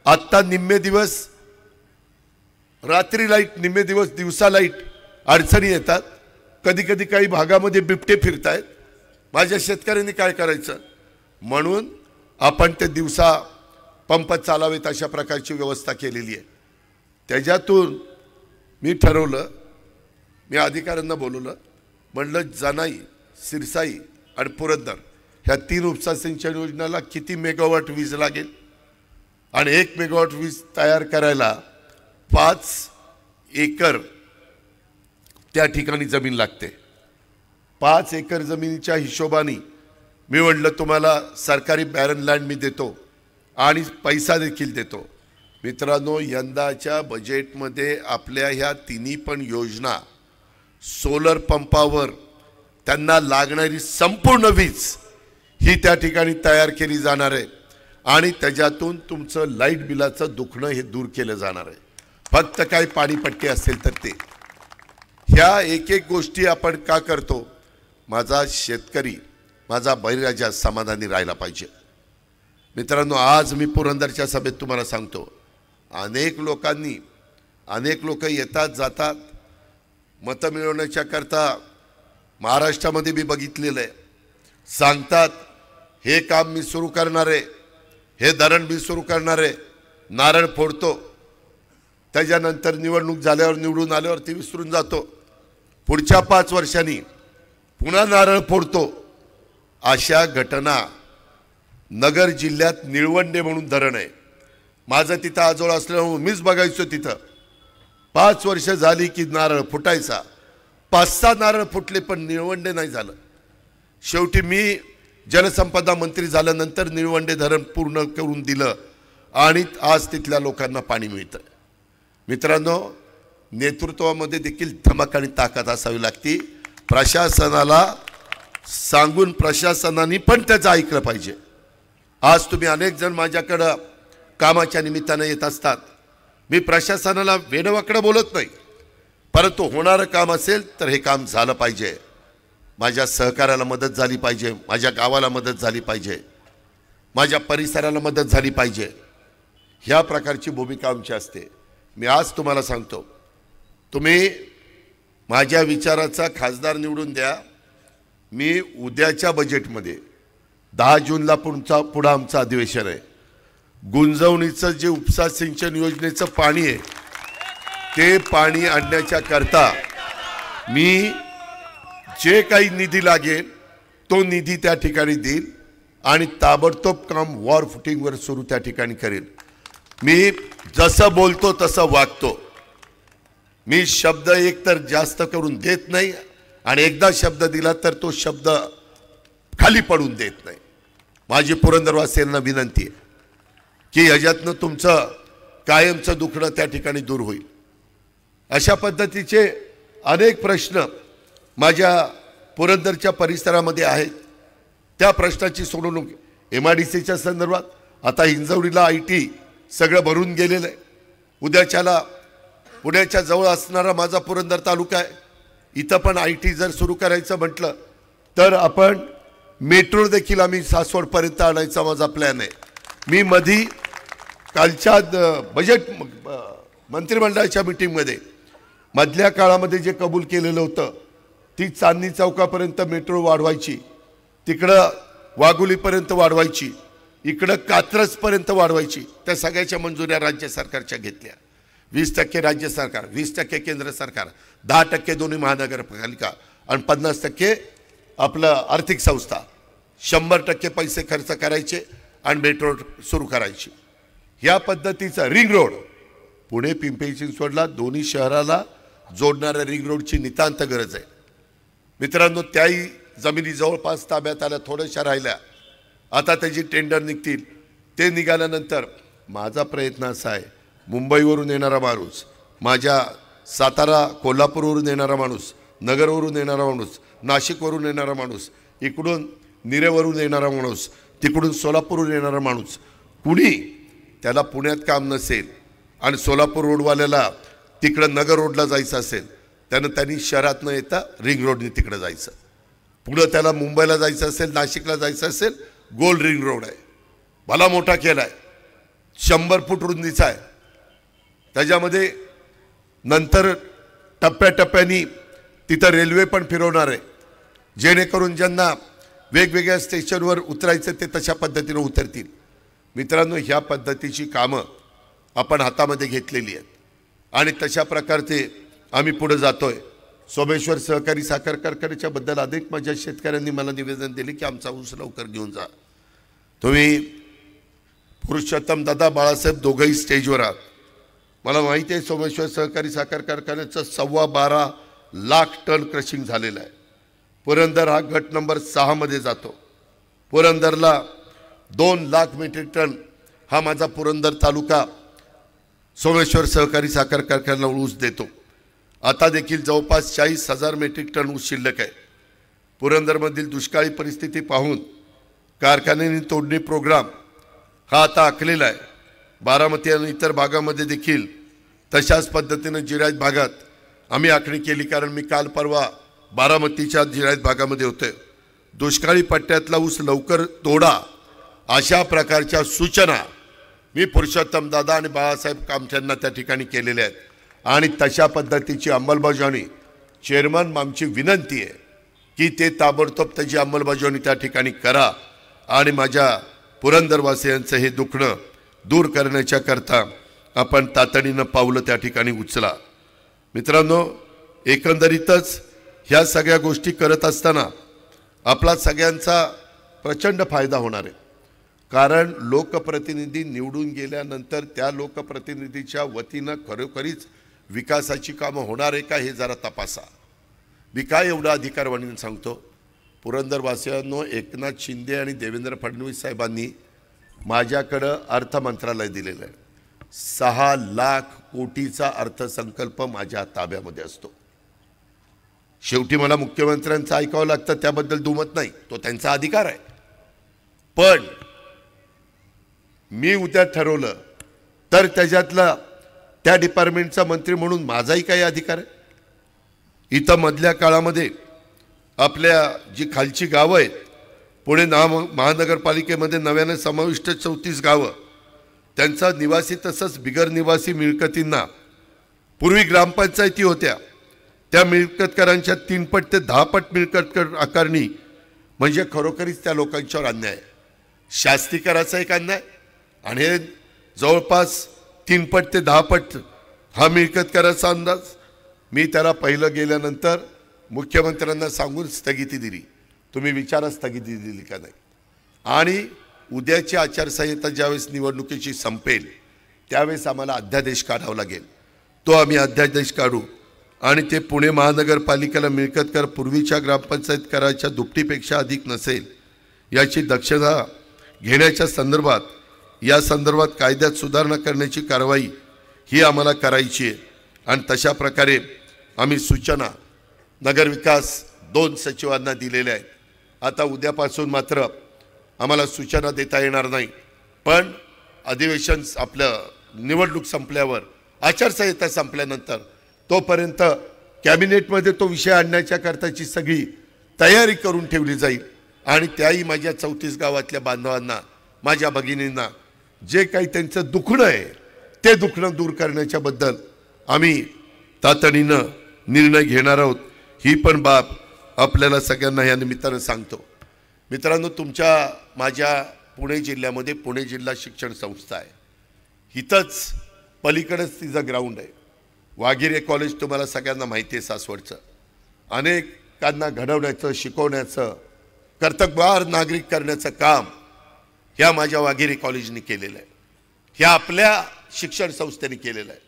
आत्ता निम्मे दिवस रात्री लाईट, निम्मे दिवस दिवसा लाईट अडचणी येतात. कधी कधी काही भागामध्ये बिबटे फिरतायत. माझ्या शेतकऱ्यांनी काय करायचं? म्हणून आपण ते दिवसा पंप चालावेत अशा प्रकारची व्यवस्था केलेली आहे. त्याच्यातून मी ठरवलं, मी अधिकाऱ्यांना बोलवलं, म्हणलं जनाई, सिरसाई आणि पुरंदर ह्या 3 उपसा सिंचन योजनेला किती मेगावॉट वीज लागेल आणि 1 मेगावॉट वीज तयार करायला 5 एकर त्या ठिकाणी जमीन लागते. 5 एकर जमिनीच्या हिशोबाने मी म्हटलं तुम्हाला सरकारी बॅरन लँड मी देतो आणि पैसा देखील देतो. मित्रांनो, यंदाच्या बजेटमध्ये आपल्या ह्या तिन्ही पण योजना सोलर पंपावर त्यांना लागणारी संपूर्ण वीज ही त्या ठिकाणी तयार केली जाणार आहे आणि त्याच्यातून तुमचं लाईट बिलाचं दुखणं हे दूर केलं जाणार आहे. फक्त काही पाणीपट्टी असेल तर ते. ह्या एक एक गोष्टी आपण का करतो? माझा शेतकरी, माझा बळीराजा समाधानी राहायला पाहिजे. मित्रांनो, आज मी पुरंदरच्या सभेत तुम्हाला सांगतो, अनेक लोक येतात जातात मतं मिळवण्याच्या करता. महाराष्ट्रामध्ये मी बघितलेलं आहे. सांगतात हे काम मी सुरू करणार आहे, हे धरण मी सुरू करणार आहे, नारळ फोडतो. त्याच्यानंतर निवडणूक झाल्यावर, निवडून आल्यावर ते विसरून जातो. पुढच्या 5 वर्षांनी पुन्हा नारळ फोडतो. अशा घटना नगर जिल्ह्यात निळवंडे म्हणून धरण आहे. माझं तिथं आजोळ असल्यामुळे मीच बघायचो तिथं. 5 वर्ष झाली की नारळ फुटायचा. 5-6 नारळ फुटले पण निळवंडे नाही झालं. शेवटी मी जलसंपदा मंत्री झाल्यानंतर निळवंडे धरण पूर्ण करून दिलं आणि आज तिथल्या लोकांना पाणी मिळतं. मित्रांनो, नेतृत्वामध्ये देखील धमक आणि ताकद असावी लागते. प्रशासनाला सांगून प्रशासनाने पण त्याचं ऐकलं पाहिजे. आज तुम्ही अनेक जण माझ्याकडं कामाच्या निमित्तानं येत असतात. मी प्रशासनाला वेडवाकडं बोलत नाही, परंतु होणारं काम असेल तर हे काम झालं पाहिजे. माझ्या सहकार्याला मदत झाली पाहिजे, माझ्या गावाला मदत झाली पाहिजे, माझ्या परिसराला मदत झाली पाहिजे. ह्या प्रकारची भूमिका आमची असते. मी आज तुम्हाला सांगतो, तुम्ही माझ्या विचाराचा खासदार निवडून द्या. मी उद्याच्या बजेटमध्ये 10 जूनला पुढं आमचं अधिवेशन आहे. गुंजवणीचं जे उपसा सिंचन योजनेचं पाणी आहे ते पाणी आणण्याच्या करता मी जे काही निधी लागेल तो निधी त्या ठिकाणी देईल आणि ताबडतोब काम वॉर फुटिंगवर सुरू त्या ठिकाणी करेल. मी जसं बोलतो तसं वागतो. मी शब्द एकतर जास्त करून देत नाही आणि एकदा शब्द दिला तर तो शब्द खाली पडून देत नाही. माझी पुरंदरवासियांना विनंती आहे की ह्याच्यातनं तुमचं कायमचं दुखणं त्या ठिकाणी दूर होईल. अशा पद्धतीचे अनेक प्रश्न माझ्या पुरंदरच्या परिसरामध्ये आहेत. त्या प्रश्नाची सोडवणूक MIDCच्या संदर्भात आता हिंजवडीला IT सगळं भरून गेलेलं आहे. पुण्याच्या जवळ असणारा माझा पुरंदर तालुका आहे. इथं पण IT जर सुरू करायचं म्हटलं तर आपण मेट्रो देखील आम्ही सासवडपर्यंत आणायचा माझा प्लॅन आहे. मी मधी कालच्या बजेट मंत्रिमंडळाच्या मीटिंगमध्ये मधल्या काळामध्ये जे कबूल केलेलं होतं ती चांदणी चौकापर्यंत मेट्रो वाढवायची, तिकडं वाघोलीपर्यंत वाढवायची, इकडं कात्रजपर्यंत वाढवायची. त्या सगळ्याच्या मंजुऱ्या राज्य सरकारच्या घेतल्या. 20% राज्य सरकार, 20% केंद्र सरकार, 10% दोन्ही महानगरपालिका आणि 50% आपलं आर्थिक संस्था. 100% पैसे खर्च करायचे आणि मेट्रो सुरू करायची. ह्या पद्धतीचा रिंग रोड पुणे पिंपरी चिंचवडला दोन्ही शहराला जोडणाऱ्या रिंग रोडची नितांत गरज आहे. मित्रांनो, त्याही जमिनी जवळपास ताब्यात आल्या, थोड्याशा राहिल्या. आता त्याची टेंडर निघतील. ते निघाल्यानंतर माझा प्रयत्न असा आहे, मुंबईवरून येणारा माणूस, माझ्या सातारा कोल्हापूरवरून येणारा माणूस, नगरवरून येणारा माणूस, नाशिकवरून येणारा माणूस, इकडून निरेवरून येणारा माणूस, तिकडून सोलापूरवरून येणारा माणूस, कुणी त्याला पुण्यात काम नसेल आणि सोलापूर रोडवाल्याला तिकडं नगर रोडला जायचं असेल, त्यांनी शहरात न येता रिंग रोडने तिकडं जायचं. पुढं त्याला मुंबईला जायचं असेल, नाशिकला जायचं असेल, गोल रिंग रोड आहे, भला मोठा केला आहे, 100 फूट रुंदीचा आहे. त्याच्यामध्ये नंतर टप्प्याटप्प्याने तिथं रेल्वे पण फिरवणार आहे, जेणेकरून ज्यांना वेगवेगळ्या स्टेशनवर उतरायचं ते तशा पद्धतीनं उतरतील. मित्रांनो, ह्या पद्धतीची कामं आपण हातामध्ये घेतलेली आहेत आणि तशा प्रकारचे आम्ही पुढे जातोय. सोमेश्वर सहकारी साखर कारखान्याच्या बद्दल अनेक माझ्या शेतकऱ्यांनी मला निवेदन दिले की आमचा ऊस लवकर घेऊन जा. तुम्ही पुरुषोत्तम दादा बाळासाहेब दोघंही स्टेजवर आहात. मला माहिती आहे सोमेश्वर सहकारी साखर कारखान्याचं 12.25 लाख टन क्रशिंग झालेलं आहे. पुरंदर हा गट नंबर 6 मध्ये जातो. पुरंदरला 2 लाख मेट्रिक टन हा माझा पुरंदर तालुका सोमेश्वर सहकारी साखर कारखान्याला ऊस देतो. आता देखील जवळपास 40,000 मेट्रिक टन ऊस शिल्लक आहे. पुरंदरमधील दुष्काळी परिस्थिती पाहून कारखान्याने तोडणी प्रोग्राम हा आता आखलेला आहे. बारामती आणि इतर भागामध्ये देखील तशाच पद्धतीनं जिरायत भागात आम्ही आखणी केली. कारण मी काल परवा बारामतीच्या जिरायत भागामध्ये होते. दुष्काळी पट्ट्यातला ऊस लवकर तोडा अशा प्रकारच्या सूचना मी पुरुषोत्तम दादा आणि बाळासाहेब कामठ्यांना त्या ठिकाणी केलेल्या आहेत आणि तशा पद्धतीची अंमलबजावणी चेअरमन आमची विनंती आहे की ते ताबडतोब त्याची अंमलबजावणी त्या ठिकाणी करा आणि माझ्या पुरंदरवासियांचं हे दुखणं दूर करण्याच्या करता आपण तातडीनं पावलं त्या ठिकाणी उचला. मित्रांनो, एकंदरीतच ह्या सगळ्या गोष्टी करत असताना आपला सगळ्यांचा प्रचंड फायदा होणार आहे. कारण लोकप्रतिनिधी निवडून गेल्यानंतर त्या लोकप्रतिनिधीच्या वतीनं खरोखरीच विकासाची कामं होणार आहे का हे जरा तपासा. मी काय एवढा अधिकार म्हणून सांगतो, पुरंदरवासियांनो, एकनाथ शिंदे आणि देवेंद्र फडणवीस साहेबांनी माझ्याकडं अर्थ मंत्रालय दिलेलं आहे. 6 लाख कोटीचा अर्थसंकल्प माझ्या ताब्यामध्ये असतो. शेवटी मला मुख्यमंत्र्यांचं ऐकावं लागतं, त्याबद्दल दुमत नाही, तो त्यांचा अधिकार आहे. पण मी उद्या ठरवलं तर त्याच्यातला त्या डिपार्टमेंटचा मंत्री म्हणून माझाही काही अधिकार आहे. इथं मधल्या काळामध्ये आपल्या जी खालची गावं आहेत, पुणे महानगरपालिकेमध्ये नव्याने समाविष्ट 34 गावं, त्यांचा निवासी तसंच बिगर निवासी मिळकतींना पूर्वी ग्रामपंचायती होत्या, त्या मिळकतकरांच्या 3 पट ते 10 पट मिळकत कर आकारणी म्हणजे खरोखरीच त्या लोकांच्यावर अन्याय आहे. शास्तीकराचा एक अन्याय आणि हे जवळपास 3 पट ते 10 पट हा मिळकत करायचा अंदाज. मी त्याला पहिलं गेल्यानंतर मुख्यमंत्र्यांना सांगून स्थगिती दिली. तुम्ही विचारा स्थगिती दिली का नाही. आणि उद्याची आचारसंहिता ज्यावेळेस निवडणुकीची संपेल त्यावेळेस आम्हाला अध्यादेश काढावा लागेल. तो आम्ही अध्यादेश काढू आणि ते पुणे महानगरपालिकेला मिळकत कर पूर्वीच्या ग्रामपंचायत कराच्या दुपटीपेक्षा अधिक नसेल याची दक्षता घेण्याच्या संदर्भात, या संदर्भात कायद्यात सुधारणा करण्याची कारवाई ही आम्हाला करायची आहे. आणि तशा प्रकारे आम्ही सूचना नगरविकास 2 सचिवांना दिलेल्या आहेत. आता उद्यापासून मात्र आम्हाला सूचना देता येणार नाही, पण अधिवेशन आपलं निवडणूक संपल्यावर, आचारसंहिता संपल्यानंतर तोपर्यंत कॅबिनेटमध्ये तो विषय आणण्याच्या करताची सगळी तयारी करून ठेवली जाईल आणि त्याही माझ्या 34 गावातल्या बांधवांना, माझ्या भगिनींना जे काही त्यांचं दुखणं आहे ते दुखणं दूर करण्याच्याबद्दल आम्ही तातडीनं निर्णय घेणार आहोत। ही पण बाब आपल्याला सगळ्यांना या निमित्तानं सांगतो। मित्रांनो, माझ्या पुणे जिल्ह्यामध्ये पुणे जिल्हा शिक्षण संस्था आहे। इथंच पलीकडेच तिचं ग्राउंड आहे। वाघिरे कॉलेज तुम्हाला सगळ्यांना माहिती आहे सासवडचं। अनेकांना घडवण्याचं, शिकवण्याचं, कर्तबगार नागरिक करण्याचं काम ह्या माझ्या वाघिरे कॉलेजने केलेलं आहे, ह्या आपल्या शिक्षण संस्थेने केलेलं आहे।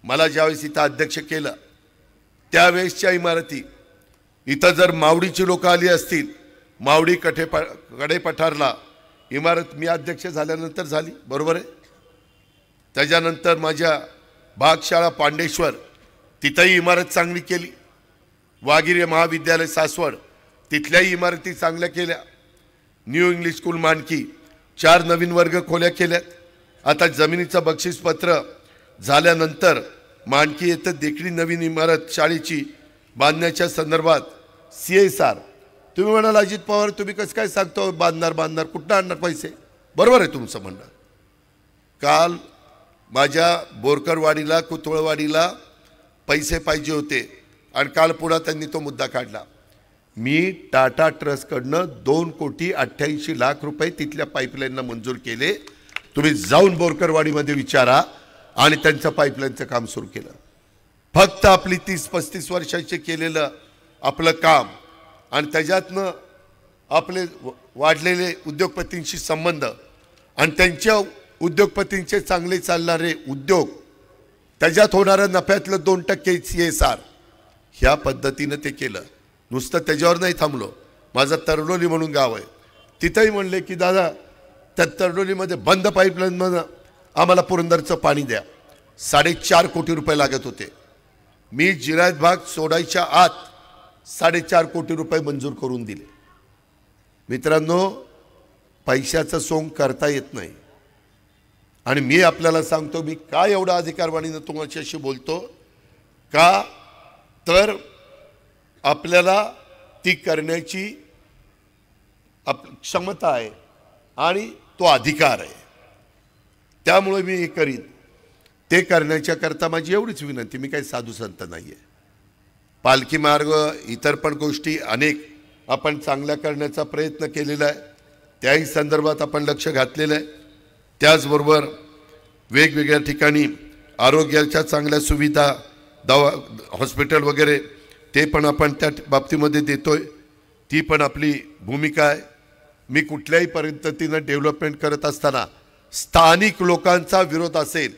मला ज्यावेळेस इथं अध्यक्ष केलं त्यावेळेसच्या इमारती, इथं जर मावडीची लोक आली असतील, मावडी कडेपठारला इमारत मी अध्यक्ष झाल्यानंतर झाली, बरोबर आहे। त्याच्यानंतर माझ्या भागशाळा पांडेश्वर तिथंही इमारत चांगली केली। वाघिरे महाविद्यालय सासवड तिथल्याही इमारती चांगल्या केल्या। न्यू इंग्लिश स्कूल मानकी 4 नवीन वर्ग खोल्या केल्यात। आता जमिनीचं बक्षीसपत्र झाल्यानंतर मानकी येथे देखील नवीन इमारत शाळेची बांधण्याच्या संदर्भात CSR, तुम्ही म्हणाल अजित पवार तुम्ही कसं काय सांगतो बांधणार कुठं आणणार पैसे, बरोबर आहे तुमचं म्हणणं। काल माझ्या बोरकरवाडीला, कुतुळवाडीला पैसे पाहिजे होते आणि काल पुन्हा त्यांनी तो मुद्दा काढला। मी टाटा ट्रस्टकडनं 2,88,00,000 रुपये तिथल्या पाईपलाईनला मंजूर केले। तुम्ही जाऊन बोरकरवाडीमध्ये विचारा आणि त्यांचं पाईपलाईनचं काम सुरू केलं। फक्त आपली 30-35 वर्षाचे केलेलं आपलं काम आणि त्याच्यातनं आपले वाढलेले उद्योगपतींशी संबंध आणि त्यांच्या उद्योगपतींचे चांगले चालणारे उद्योग, त्याच्यात होणाऱ्या नफ्यातलं 2% CSR ह्या पद्धतीनं ते केलं। नुसतं त्याच्यावर नाही थांबलो। माझं तरडोली म्हणून गाव आहे, तिथंही म्हणले की दादा त्या तरडोलीमध्ये बंद पाईपलाईनमध्ये आम्हाला पुरंदरचं पाणी द्या। 4.5 कोटी रुपये लागत होते। मी जिरायत भाग सोडायच्या आत 4.5 कोटी रुपये मंजूर करून दिले। मित्रांनो, पैशाचं सोंग करता येत नाही आणि मी आपल्याला सांगतो, मी का एवढा अधिकारवाणीनं तुमच्याशी बोलतो का, तर आपल्याला ती करण्याची क्षमता आहे आणि तो अधिकार आहे। त्यामुळे मी हे करीन। ते करण्याच्या करता माझी एवढीच विनंती, मी काही साधू संत नाही आहे। पालखी मार्ग, इतर पण गोष्टी अनेक आपण चांगल्या करण्याचा प्रयत्न केलेला आहे, त्याही संदर्भात आपण लक्ष घातलेलं आहे। त्याचबरोबर वेगवेगळ्या ठिकाणी आरोग्याच्या चांगल्या सुविधा, हॉस्पिटल वगैरे ते पण आपण त्या बाबतीमध्ये देतोय, ती पण आपली भूमिका आहे। मी कुठल्याही पद्धतीनं डेव्हलपमेंट करत असताना स्थानिक लोकांचा विरोध असेल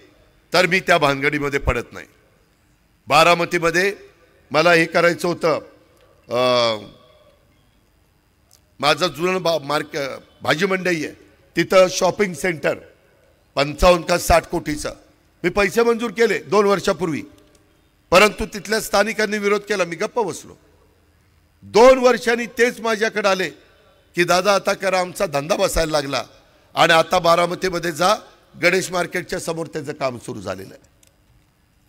तर मी त्या भानगडीमध्ये पडत नाही। बारामतीमध्ये मला हे करायचं होतं, माझं जुनं भाजी मंडई आहे, तिथं शॉपिंग सेंटर 55 का 60 कोटीचं मी पैसे मंजूर केले 2 वर्षापूर्वी, परंतु तिथल्या स्थानिकांनी विरोध केला। मी गप्प बसलो। 2 वर्षांनी तेच माझ्याकडे आले की दादा आता करा, आमचा धंदा बसायला लागला आणि आता बारामतीमध्ये जा, गणेश मार्केटच्या समोर त्याचं काम सुरू झालेलं आहे।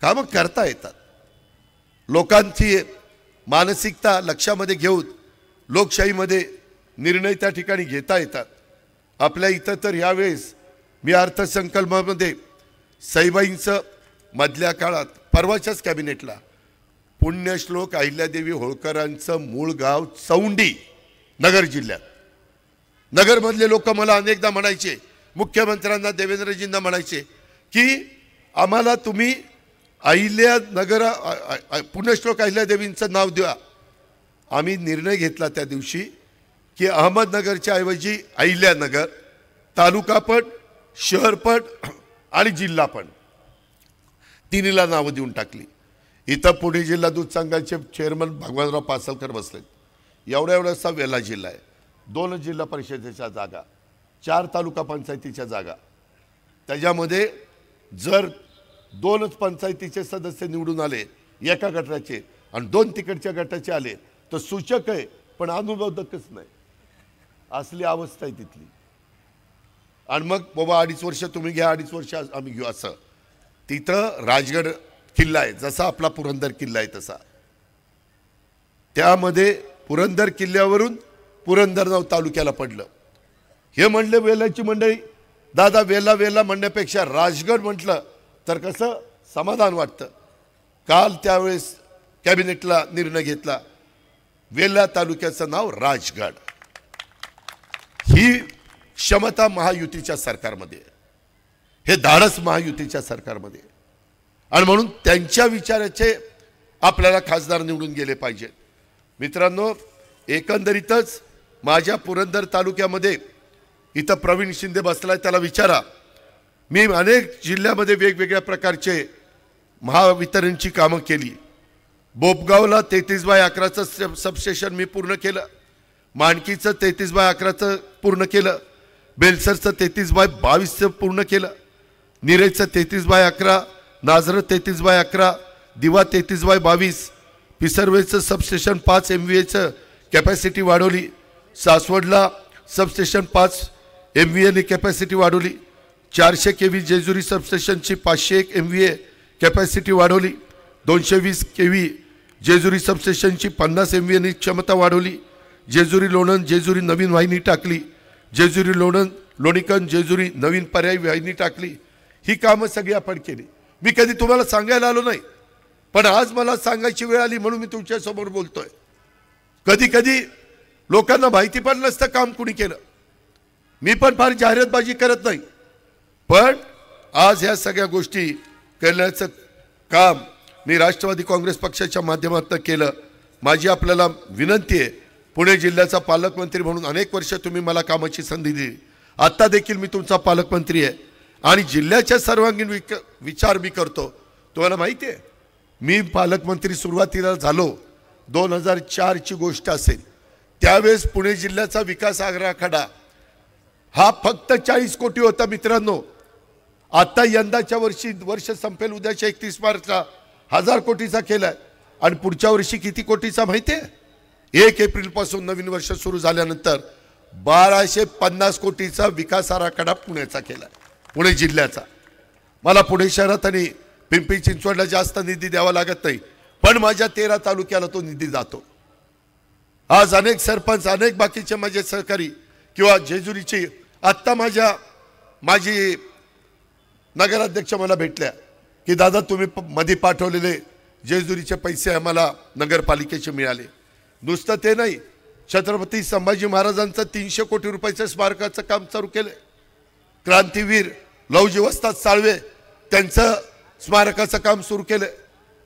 कामं करता येतात। लोकांची मानसिकता लक्षामध्ये घेऊन लोकशाहीमध्ये निर्णय त्या ठिकाणी घेता येतात। आपल्या इथं तर यावेळेस मी अर्थसंकल्पामध्ये सईबाईंचं मधल्या काळात परवाच्याच कॅबिनेटला पुण्यश्लोक अहिल्यादेवी होळकरांचं मूळ गाव चौंडी, नगर जिल्ह्यात। नगरमधले लोक मला अनेकदा म्हणायचे, मुख्यमंत्र्यांना देवेंद्रजींना म्हणायचे की आम्हाला तुम्ही अहिल्यानगर पुण्यश्लोक अहिल्यादेवींचं नाव द्या। आम्ही निर्णय घेतला त्या दिवशी की अहमदनगरच्या ऐवजी अहिल्यानगर, तालुकापट, शहरपट आणि जिल्हापट तिन्हीला नावं देऊन टाकली। इथं पुणे जिल्हा दूध संघाचे चेअरमन भगवानराव पासलकर बसलेत। एवढा वेला जिल्हा आहे, 2 जिल्हा परिषदेच्या जागा, 4 तालुका पंचायतीच्या जागा, त्याच्यामध्ये जर 2च पंचायतीचे सदस्य निवडून आले एका गटाचे आणि 2 तिकडच्या गटाचे आले तर सूचक आहे पण अनुमोदकच नाही, असली अवस्था आहे तिथली। आणि मग बाबा 2.5 वर्ष तुम्ही घ्या, 2.5 वर्ष आम्ही घेऊ असं। तिथं राजगड किल्ला आहे, जसा आपला पुरंदर किल्ला आहे तसा, त्यामध्ये पुरंदर किल्ल्यावरून पुरंदर तालुक्याला पडलं. हे म्हणले वेलाची मंडळी, दादा वेला वेला म्हणण्यापेक्षा राजगड म्हटलं तर कसं समाधान वाटतं. काल त्यावेळेस कॅबिनेटला निर्णय घेतला, वेल्हा तालुक्याचं नाव राजगड. ही क्षमता महायुतीच्या सरकारमध्ये, हे धाडस महायुतीच्या सरकारमध्ये, आणि म्हणून त्यांच्या विचाराचे आपल्याला खासदार निवडून गेले पाहिजेत. मित्रांनो, एकंदरीतच माझ्या पुरंदर तालुक्यामध्ये इथं प्रवीण शिंदे बसलाय, त्याला विचारा. मी अनेक जिल्ह्यामध्ये वेगवेगळ्या प्रकारचे महावितरणची कामं केली. बोपगावला 33/11चं सबस्टेशन मी पूर्ण केलं, माणकीचं 33/11चं पूर्ण केलं, बेलसरचं 33/22चं पूर्ण केलं, निरेचं 33/11, नाझरं 33/11, दिवा 33/22, पिसर्वेचं सबस्टेशन 5 MVAचं कॅपॅसिटी वाढवली, सासवडला सबस्टेशन 5 MVAने कॅपॅसिटी वाढवली, 400 kV जेजुरी सबस्टेशनची 501 MVA कॅपॅसिटी वाढवली, 220 kV जेजुरी सबस्टेशनची 50 MVAने क्षमता वाढवली, जेजुरी लोणंद जेजुरी नवीन वाहिनी टाकली, जेजुरी लोणंद लोणीकंद जेजुरी नवीन पर्यायी वाहिनी टाकली. ही कामं सगळी आपण केली. मी कधी तुम्हाला सांगायला आलो नाही, पण आज मला सांगायची वेळ आली म्हणून मी तुमच्यासमोर बोलतोय. कधी कधी लोकांना माहिती पण नसतं काम कुणी केलं. मी पण फार जाहिरातबाजी करत नाही, पण आज ह्या सगळ्या गोष्टी करण्याचं काम मी राष्ट्रवादी काँग्रेस पक्षाच्या माध्यमातून केलं. माझी आपल्याला विनंती आहे, पुणे जिल्ह्याचा पालकमंत्री म्हणून अनेक वर्ष तुम्ही मला कामाची संधी दिली, आत्ता देखील मी तुमचा पालकमंत्री आहे आणि जिल्ह्याच्या सर्वांगीण विचार मी करतो. तुम्हाला माहिती आहे, मी पालकमंत्री सुरुवातीला झालो 2004ची गोष्ट असेल, त्यावेळेस पुणे जिल्ह्याचा विकास आराखडा हा फक्त 40 कोटी होता. मित्रांनो, आता यंदाच्या वर्ष संपेल उद्याच्या 31 मार्चला 1000 कोटीचा केलाय, आणि पुढच्या वर्षी किती कोटीचा माहिती आहे? 1 एप्रिलपासून नवीन वर्ष सुरू झाल्यानंतर 1250 कोटीचा विकास आराखडा पुण्याचा केला, पुणे जिल्ह्याचा. मला पुणे शहरात आणि पिंपरी चिंचवडला जास्त निधी द्यावा लागत नाही, पण माझ्या 13 तालुक्याला तो निधी जातो. आज अनेक सरपंच, अनेक बाकीचे माझे सहकारी किंवा जेजुरीचे, आत्ता माझी नगराध्यक्ष मला भेटल्या की दादा तुम्ही मध्ये पाठवलेले जेजुरीचे पैसे आम्हाला नगरपालिकेचे मिळाले. नुसतं ते नाही, छत्रपती संभाजी महाराजांचं 300 कोटी रुपयाचं स्मारकाचं काम चालू केलं. क्रांतीवीर लवजी वस्ताद साळवे त्यांचं स्मारकाचं काम सुरू केलं.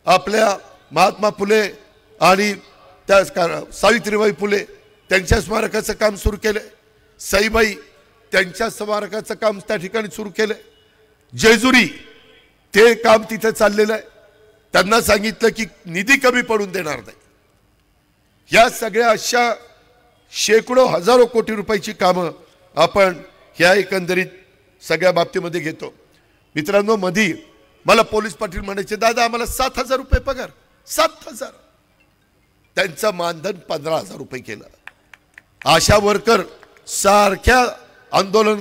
आपल्या महात्मा फुले आणि त्या सावित्रीबाई फुले त्यांच्या स्मारकाचं काम सुरू केलं. सईबाई त्यांच्या स्मारकाचं काम त्या ठिकाणी सुरू केलं. जेजुरी ते काम तिथे चाललेलं आहे. त्यांना सांगितलं की निधी कमी पडून देणार नाही. या सगळ्या अशा शेकडो हजारो कोटी रुपयाची कामं आपण ह्या एकंदरीत सगळ्या बाबतीमध्ये घेतो. मित्रांनो, मध्ये मला पोलीस पाटील म्हणायचे, दादा आम्हाला 7,000 रुपये पगार. 7,000. त्यांचं मानधन 15,000 रुपये केलं. आशा वर्कर सारख्या आंदोलन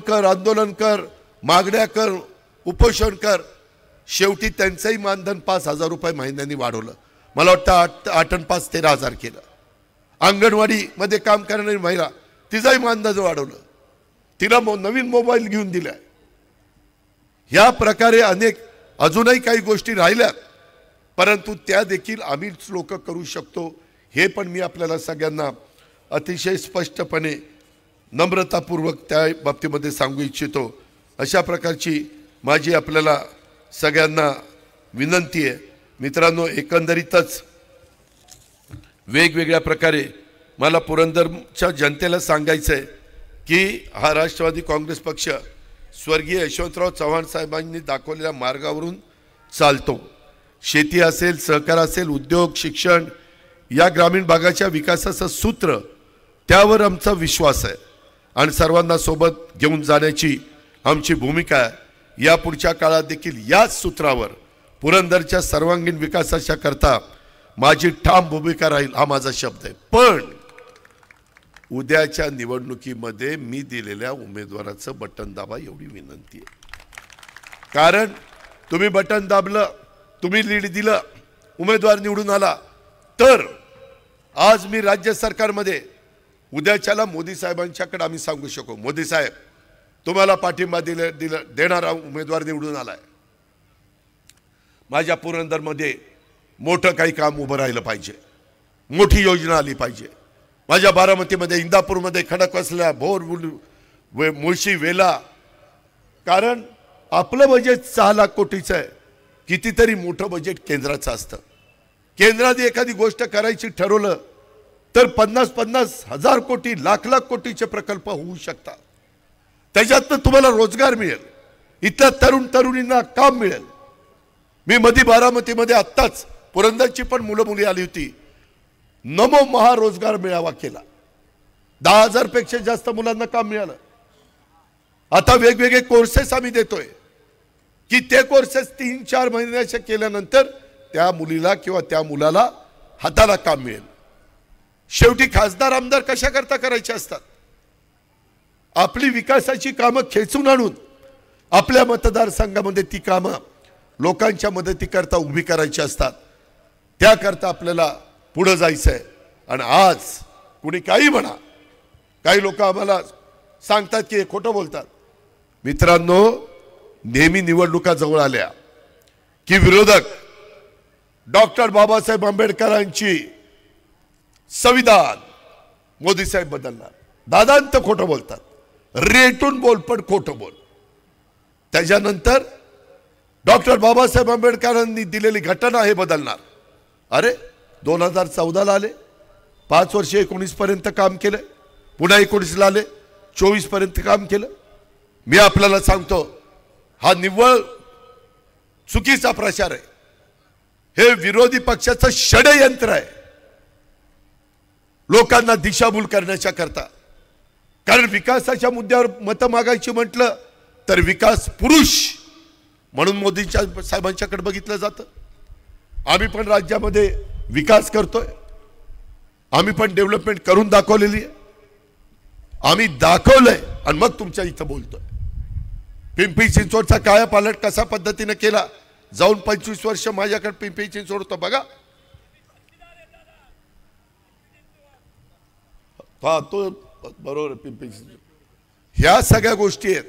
कर, मागण्या कर, उपोषण कर, शेवटी त्यांचंही मानधन 5,000 रुपये महिन्यांनी वाढवलं. मला वाटतं 8 आणि 5 13,000 केलं. अंगणवाडीमध्ये काम करणारी महिला, तिचंही मानधन वाढवलं, तिला नवीन मोबाईल घेऊन दिलाय. ह्या प्रकारे अनेक अजूनही काही गोष्टी राहिल्या, परंतु त्या देखील आम्हीच लोक करू शकतो, हे पण मी आपल्याला सगळ्यांना अतिशय स्पष्टपणे नम्रतापूर्वक त्या बाबतीमध्ये सांगू इच्छितो. अशा प्रकारची माझी आपल्याला सगळ्यांना विनंती आहे. मित्रांनो, एकंदरीतच वेगवेगळ्या प्रकारे मला पुरंदरच्या जनतेला सांगायचं आहे की हा राष्ट्रवादी काँग्रेस पक्ष स्वर्गीय यशवंतराव चव्हाण साहेबांनी दाखवलेल्या मार्गावरून चालतो. शेती असेल, सहकार असेल, उद्योग, शिक्षण, या ग्रामीण भागाच्या विकासाचं सूत्र, त्यावर आमचा विश्वास आहे आणि सर्वांना सोबत घेऊन जाण्याची आमची भूमिका आहे. या पुढच्या काळात देखील याच सूत्रावर पुरंदरच्या सर्वांगीण विकासाच्या करता माझी ठाम भूमिका राहील, हा माझा शब्द आहे. पण उद्याच्या निवडणुकीमध्ये मी दिलेल्या उमेदवाराचं बटन दाबा एवढी विनंती आहे. कारण तुम्ही बटन दाबलं, तुम्ही लीड दिलं, उमेदवार निवडून आला, तर आज मी राज्य सरकारमध्ये उद्याच्याला मोदी साहेबांच्याकडे आम्ही सांगू शकू, मोदी साहेब तुम्हाला पाठिंबा देणारा उमेदवार निवडून आलाय, माझ्या पुरंदरमध्ये मोठं काही काम उभं राहिलं पाहिजे, मोठी योजना आली पाहिजे, माझ्या बारामतीमध्ये इंदापूरमध्ये खडकवासला भोर मुळशी वेला, कारण आपलं बजेट 6 लाख कोटीचं आहे, कितीतरी मोठं बजेट केंद्राचं असतं. केंद्राने एखादी गोष्ट करायची ठरवलं तर 50-50 हजार कोटी लाख कोटीचे प्रकल्प होऊ शकतात. त्याच्यातनं तुम्हाला रोजगार मिळेल, इथल्या तरुणींना काम मिळेल. मी मध्ये बारामतीमध्ये आत्ताच पुरंदरची पण मुलं मुली आली होती, नमो महारोजगार मेळावा केला, 10,000 पेक्षा जास्त मुलांना काम मिळालं. आता वेगवेगळे कोर्सेस आम्ही देतोय की ते कोर्सेस 3-4 महिन्याचे केल्यानंतर त्या मुलीला किंवा त्या मुलाला हाताला काम मिळेल. शेवटी खासदार आमदार कशा करता करायचे असतात, आपली विकासाची कामं खेचून आणून आपल्या मतदारसंघामध्ये ती कामं लोकांच्या मदतीकरता उभी करायची असतात. त्याकरता आपल्याला पुढे जायचं आहे. आणि आज कुणी काही म्हणा, काही लोक आम्हाला सांगतात की हे खोटं बोलतात. मित्रांनो, नेहमी निवडणुका जवळ आल्या की विरोधक डॉक्टर बाबासाहेब आंबेडकरांची संविधान मोदी साहेब बदलणार, दादांत खोटं बोलतात, रेटून बोल पण खोटं बोल. त्याच्यानंतर डॉक्टर बाबासाहेब आंबेडकरांनी दिलेली घटना हे बदलणार. अरे 2014ला आले, 5 वर्ष 19 पर्यंत काम केलं, पुन्हा 19ला आले, 24 पर्यंत काम केलं. मी आपल्याला सांगतो, हा निव्वळ चुकीचा प्रचार आहे, हे विरोधी पक्षाचं षडयंत्र आहे लोकांना दिशाभूल करण्याच्या करता. कारण विकासाच्या मुद्द्यावर मतं मागायची म्हटलं तर विकास पुरुष म्हणून मोदींच्या साहेबांच्याकडे बघितलं जातं. आम्ही पण राज्यामध्ये विकास करतोय, आम्ही पण डेव्हलपमेंट करून दाखवलेली आहे, आम्ही दाखवलंय आणि मग तुमच्या इथं बोलतोय. पिंपरी चिंचवडचा कायापालट कसा पद्धतीने केला, जाऊन 25 वर्ष माझ्याकडे पिंपरी चिंचवड होतं बघा. हा तो बरोबर पिंपरी चिंचवड, ह्या सगळ्या गोष्टी आहेत.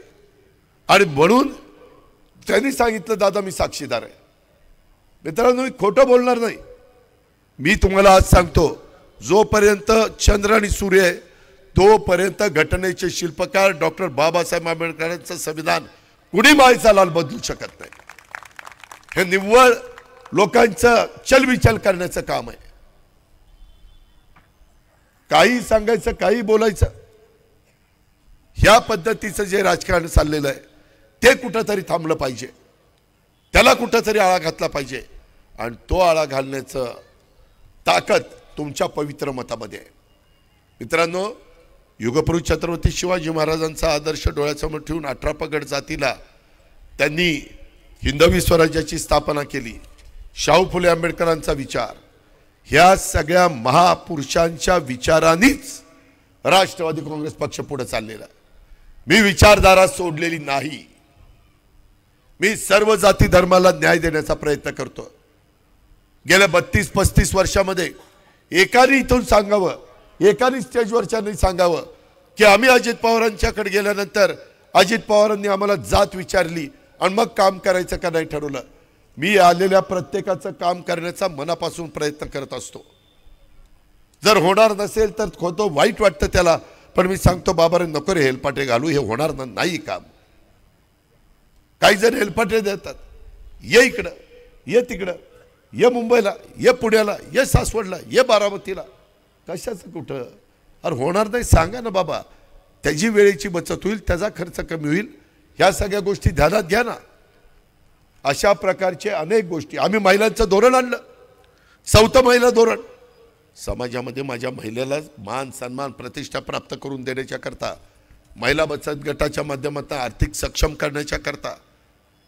आणि म्हणून त्यांनी सांगितलं, दादा मी साक्षीदार आहे. मित्रांनो, मी खोटं बोलणार नाही. मी तुम्हाला आज सांगतो, जोपर्यंत चंद्र आणि सूर्य आहे तोपर्यंत घटनेचे शिल्पकार डॉक्टर बाबासाहेब आंबेडकरांचं संविधान कुणी मायचा लाल बदलू शकत नाही. हे निव्वळ लोकांचं चलविचल करण्याचं काम आहे. काही सांगायचं, काही बोलायचं, ह्या पद्धतीचं जे राजकारण चाललेलं आहे ते कुठंतरी थांबलं पाहिजे, त्याला कुठंतरी आळा घातला पाहिजे. आणि तो आळा घालण्याचं ताकद तुमच्या पवित्र मतामध्ये आहे. मित्रांनो, युगपुरुष छत्रपती शिवाजी महाराजांचा आदर्श डोळ्यासमोर ठेवून 18 पगड जातीला त्यांनी हिंदवी स्वराज्याची स्थापना केली. शाहू फुले आंबेडकरांचा विचार, ह्या सगळ्या महापुरुषांच्या विचारांनीच राष्ट्रवादी काँग्रेस पक्ष पुढे चाललेला. मी विचारधारा सोडलेली नाही. मी सर्व जाती धर्माला न्याय देण्याचा प्रयत्न करतो. गेल्या 32-35 वर्षामध्ये एकाने इथून सांगावं, एकाने स्टेजवरच्याने सांगावं की आम्ही अजित पवारांच्याकडे गेल्यानंतर अजित पवारांनी आम्हाला जात विचारली आणि मग काम करायचं का नाही ठरवलं. मी आलेल्या प्रत्येकाचं काम करण्याचा मनापासून प्रयत्न करत असतो. जर होणार नसेल तर खोटं वाईट वाटतं त्याला, पण मी सांगतो बाबा रे नको रे हेलपाटे घालू, हे होणार नाही काम. काही जण हेलपाटे देतात, ये इकडं, ये तिकडं, ये मुंबईला, ये पुण्याला, ये सासवडला, ये बारामतीला. कशाचं कुठं? अरे होणार नाही सांगा ना बाबा, त्याची वेळेची बचत होईल, त्याचा खर्च कमी होईल. ह्या सगळ्या गोष्टी ध्यानात घ्या ना. अशा प्रकारचे अनेक गोष्टी. आम्ही महिलांचं धोरण आणलं, 4थं महिला धोरण. समाजामध्ये माझ्या महिलेला मान सन्मान प्रतिष्ठा प्राप्त करून देण्याच्या करता, महिला बचत गटाच्या माध्यमातून आर्थिक सक्षम करण्याच्या करता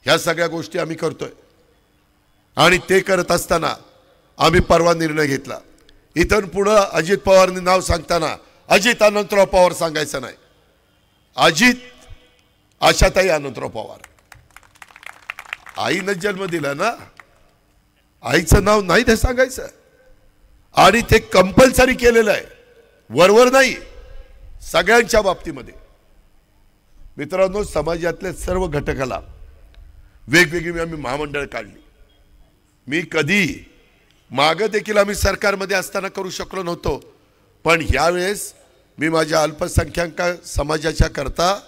ह्या सगळ्या गोष्टी आम्ही करतोय. आणि ते करत असताना आम्ही परवा निर्णय घेतला, इथून पुढे अजित पवारांनी नाव सांगताना अजित अनंतराव पवार सांगायचं नाही. अजित आशाताई अनंतराव पवार. आईनं जन्म दिला ना, आईचं नाव नाही ते सांगायचं. आणि ते कंपल्सरी केलेलं आहे, वरवर नाही. सगळ्यांच्या बाबतीमध्ये मित्रांनो, समाजातल्या सर्व घटकाला वेगवेगळी आम्ही महामंडळ काढली. मी कधी मागं देखील आम्ही सरकारमध्ये असताना करू शकलो नव्हतो, पण यावेळेस मी माझ्या अल्पसंख्याक समाजाच्या करता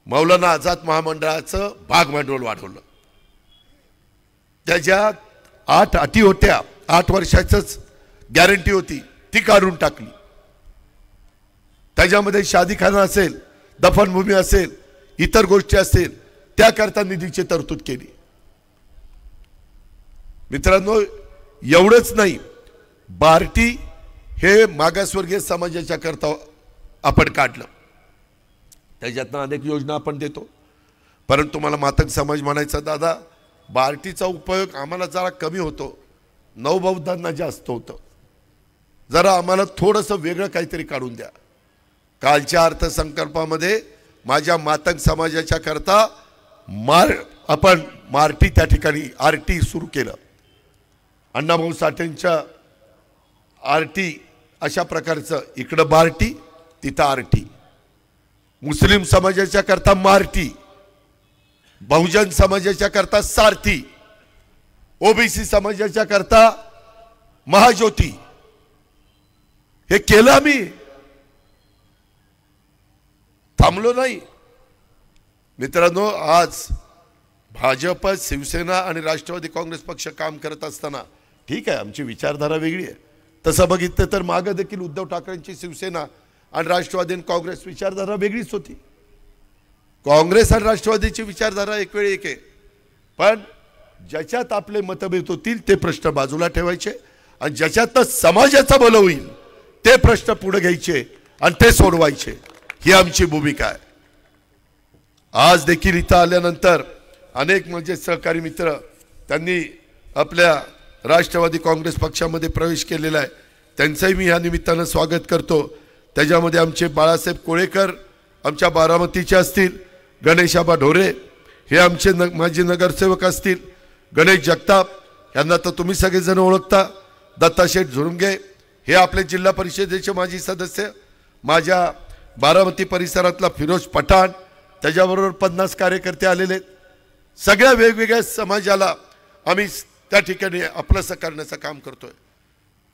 मौलाना आझाद महामंडळाचं भागभांडवल वाढवलं. त्याच्यात 8 अटी होत्या, 8 वर्षाचंच गॅरंटी होती, ती काढून टाकली. त्याच्यामध्ये शादीखाना असेल, दफनभूमी असेल, इतर गोष्टी असेल, त्याकरता निधीची तरतूद केली. मित्रांनो, एवढंच नाही, बार्टी हे मागासवर्गीय समाजाच्या करता आपण काढलं. त्याच्यातनं अनेक योजना आपण देतो, परंतु मला मातंग समाज म्हणायचा, दादा बार्टीचा उपयोग आम्हाला जरा कमी होतो, नवबौद्धांना जास्त होतं, जरा आम्हाला थोडंसं वेगळं काहीतरी काढून द्या. कालच्या अर्थसंकल्पामध्ये माझ्या मातंग समाजाच्या करता आपण मार्टी त्या ठिकाणी आरटी सुरू केलं. अण्णाभाऊ साठेंच्या आरटी अशा प्रकारचं, इकडं बार्टी तिथं आरटी. मुस्लिम समाजाच्या करता मार्टी, बहुजन समाजाच्या करता सारथी, ओबीसी समाजाच्या करता महाज्योती. हे केलं आम्ही, थांबलो नाही. मित्रांनो, आज भाजप, शिवसेना आणि राष्ट्रवादी काँग्रेस पक्ष काम करत असताना, ठीक आहे आमची विचारधारा वेगळी आहे, तसं बघितलं तर मागं देखील उद्धव ठाकरेंची शिवसेना आणि राष्ट्रवादी आणि काँग्रेस विचारधारा वेगळीच होती. काँग्रेस आणि राष्ट्रवादीची विचारधारा एक वेळ एक आहे, पण ज्याच्यात आपले मतभेद होतील ते प्रश्न बाजूला ठेवायचे आणि ज्याच्यात समाजाचा भलं होईल ते प्रश्न पुढे घ्यायचे आणि ते सोडवायचे, ही आमची भूमिका आहे. आज देखील इथं आल्यानंतर अनेक म्हणजे सहकारी मित्र त्यांनी आपल्या राष्ट्रवादी काँग्रेस पक्षामध्ये प्रवेश केलेला आहे, त्यांचंही मी या निमित्तानं स्वागत करतो. त्याच्यामध्ये आमचे बाळासाहेब कोळेकर आमच्या बारामतीचे असतील, गणेशाबा ढोरे हे आमचे माजी नगरसेवक असतील, गणेश जगताप यांना तर तुम्ही सगळेजण ओळखता, दत्ताशेठ झुरुंगे हे आपले जिल्हा परिषदेचे माजी सदस्य, माझ्या बारामती परिसरातला फिरोज पठाण, त्याच्याबरोबर 50 कार्यकर्ते आलेले आहेत. सगळ्या वेगवेगळ्या समाजाला आम्ही त्या ठिकाणी आपलंसं करण्याचं काम करतोय,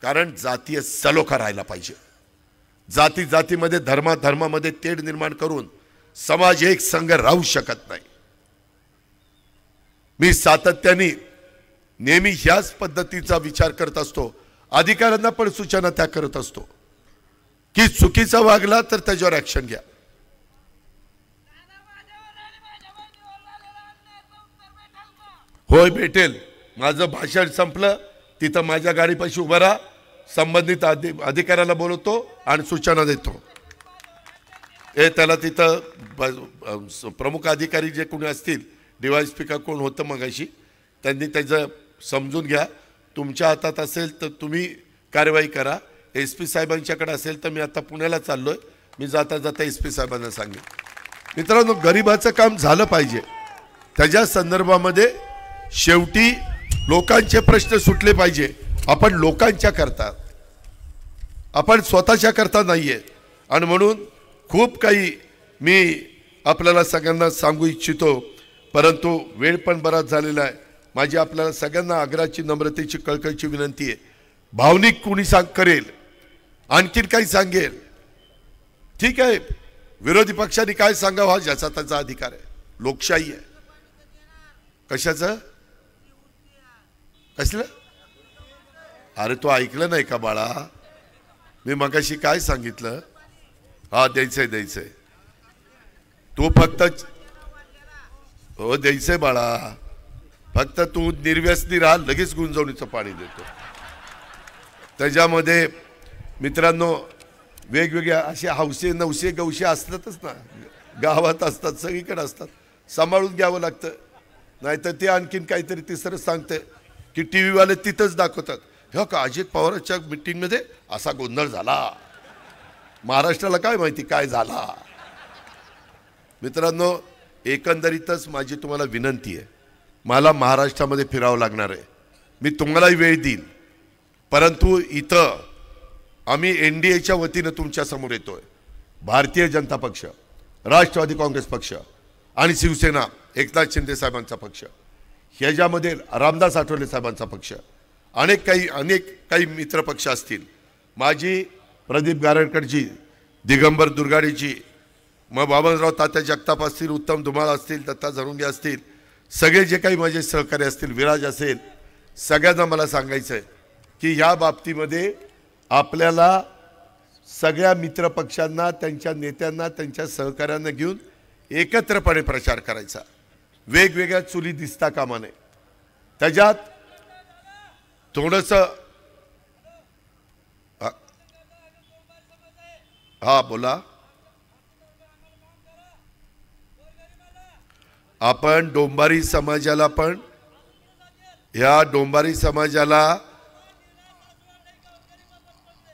कारण जातीय सलोखा राहायला पाहिजे. जाती जातीमध्ये, धर्मामध्ये तेढ निर्माण करून समाज एक संघ राहू शकत नाही. मी सातत्याने नेहमी ह्याच पद्धतीचा विचार करत असतो, अधिकाऱ्यांना पण सूचना त्या करत असतो की चुकीचा वागला तर त्याच्यावर ऍक्शन घ्या. होय भेटेल, माझं भाषण संपलं तिथं माझ्या गाडीपाशी उभा राहा, संबंधित अधिकाऱ्याला बोलवतो आणि सूचना देतो. त्याला तिथं प्रमुख अधिकारी जे कोणी असतील, DYSP का कोण होतं मगाशी, त्यांनी त्याचं समजून घ्या. तुमच्या हातात असेल तर तुम्ही कार्यवाही करा, SP साहेबांच्याकडे असेल तर मी आता पुण्याला चाललोय, मी जाता जाता SP साहेबांना सांगेन. मित्रांनो, गरिबाचं काम झालं पाहिजे, त्याच्या संदर्भामध्ये शेवटी लोकांचे प्रश्न सुटले पाहिजे. आपण लोकांच्या करता, आपण स्वतःच्या करता नाहीये. आणि म्हणून खूप काही मी आपल्याला सगळ्यांना सांगू इच्छितो, परंतु वेळ पण बराच झालेला आहे. माझी आपल्याला सगळ्यांना आग्रहाची, नम्रतेची, कळकळीची विनंती आहे. भावनिक कोणी करेल, आणखीन काही सांगेल, ठीक आहे, विरोधी पक्षाने काय सांगावं हा ज्याचा त्याचा अधिकार आहे, लोकशाही आहे. कशाचं कसलं? अरे तो ऐकलं नाही का बाळा, मी मगाशी काय सांगितलं? हा द्यायचंय, तू फक्त हो द्यायचंय बाळा, फक्त तू निर्व्यसनी राहा, लगेच गुंजवणीचं पाणी देतो. त्याच्यामध्ये मित्रांनो वेगवेगळ्या असे हौसे नवसे गवसे असतातच ना, गावात असतात, सगळीकडे असतात, सांभाळून घ्यावं लागतं. नाहीतर ते आणखीन काहीतरी तिसरं सांगते की TV वाले तिथंच दाखवतात, हो का अजित पवारांच्या मीटिंगमध्ये असा गोंधळ झाला, महाराष्ट्राला काय माहिती काय झाला. मित्रांनो, एकंदरीतच माझी तुम्हाला विनंती आहे, मला महाराष्ट्रामध्ये फिरावं लागणार आहे, मी तुम्हालाही वेळ देईन, परंतु इथं आम्ही NDAच्या वतीनं तुमच्या समोर येतोय। भारतीय जनता पक्ष, राष्ट्रवादी काँग्रेस पक्ष आणि शिवसेना एकनाथ शिंदे साहेबांचा पक्ष, ह्याच्यामध्ये रामदास आठवले साहेबांचा पक्ष, अनेक काही मित्र पक्ष असतील, माझी प्रदीप गारडकरजी, दिगंबर दुर्गाडेजी, मग बाबनराव तात्या जगताप असतील, उत्तम धुमाळ असतील, दत्ता झरुंगे असतील, सगळे जे काही माझे सहकारी असतील, विराज असेल, सगळ्यांना मला सांगायचं आहे की या बाबतीमध्ये आपल्याला सगळ्या मित्र पक्षांना, त्यांच्या नेत्यांना, त्यांच्या सहकाऱ्यांना घेऊन एकत्रपणे प्रचार करायचा। वेगवेगळ्या चुली दिसता कामा नये। त्याच्यात थोडंसं हा बोला, आपण डोंबारी समाजाला पण, या डोंबारी समाजाला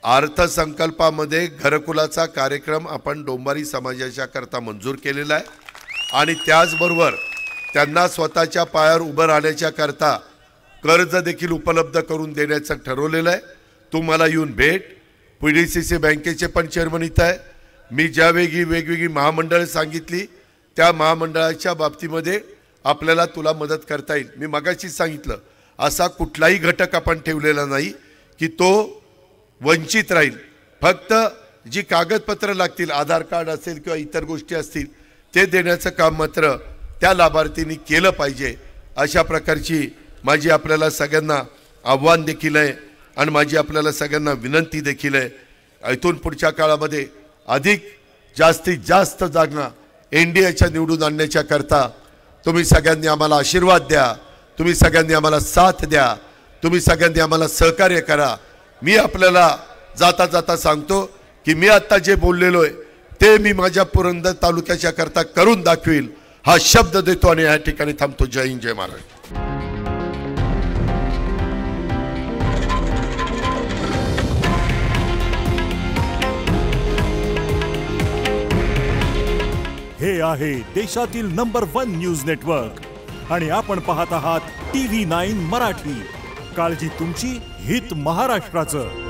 अर्थसंकल्पामध्ये घरकुलाचा कार्यक्रम आपण डोंबारी समाजाच्या करता मंजूर केलेला आहे आणि त्याचबरोबर त्यांना स्वतःच्या पायावर उभं राहण्याच्या करता कर्ज देखील उपलब्ध करून देण्याचं ठरवलेलं आहे। तुम्हाला येऊन भेट। PDCC बँकेचे पण चेअरमन इथं आहे। मी ज्या वेगवेगळी महामंडळ सांगितली त्या महामंडळाच्या बाबतीमध्ये आपल्याला तुला मदत करता येईल। मी मगाशीच सांगितलं, असा कुठलाही घटक आपण ठेवलेला नाही की तो वंचित राहील। फक्त जी कागदपत्र लागतील, आधार कार्ड असेल किंवा इतर गोष्टी असतील, ते देण्याचं काम मात्र त्या लाभार्थींनी केलं पाहिजे। अशा प्रकारची माझी आपल्याला सगळ्यांना आव्हान देखील आहे आणि माझी आपल्याला सगळ्यांना विनंती देखील आहे। इथून पुढच्या काळामध्ये अधिक जास्तीत जास्त जागा NDAच्या निवडून आणण्याच्या करता तुम्ही सगळ्यांनी आम्हाला आशीर्वाद द्या, तुम्ही सगळ्यांनी आम्हाला साथ द्या, तुम्ही सगळ्यांनी आम्हाला सहकार्य करा। मी आपल्याला जाता जाता सांगतो की मी आता जे बोललेलो आहे ते मी माझ्या पुरंदर तालुक्याच्या करता करून दाखवील, हा शब्द देतो आणि या ठिकाणी थांबतो। जय हिंद, जय महाराष्ट्र। हे आहे देशातील नंबर 1 न्यूज नेटवर्क आणि आपण पाहत आहात TV9 मराठी। काळजी तुमची, हित महाराष्ट्राचं।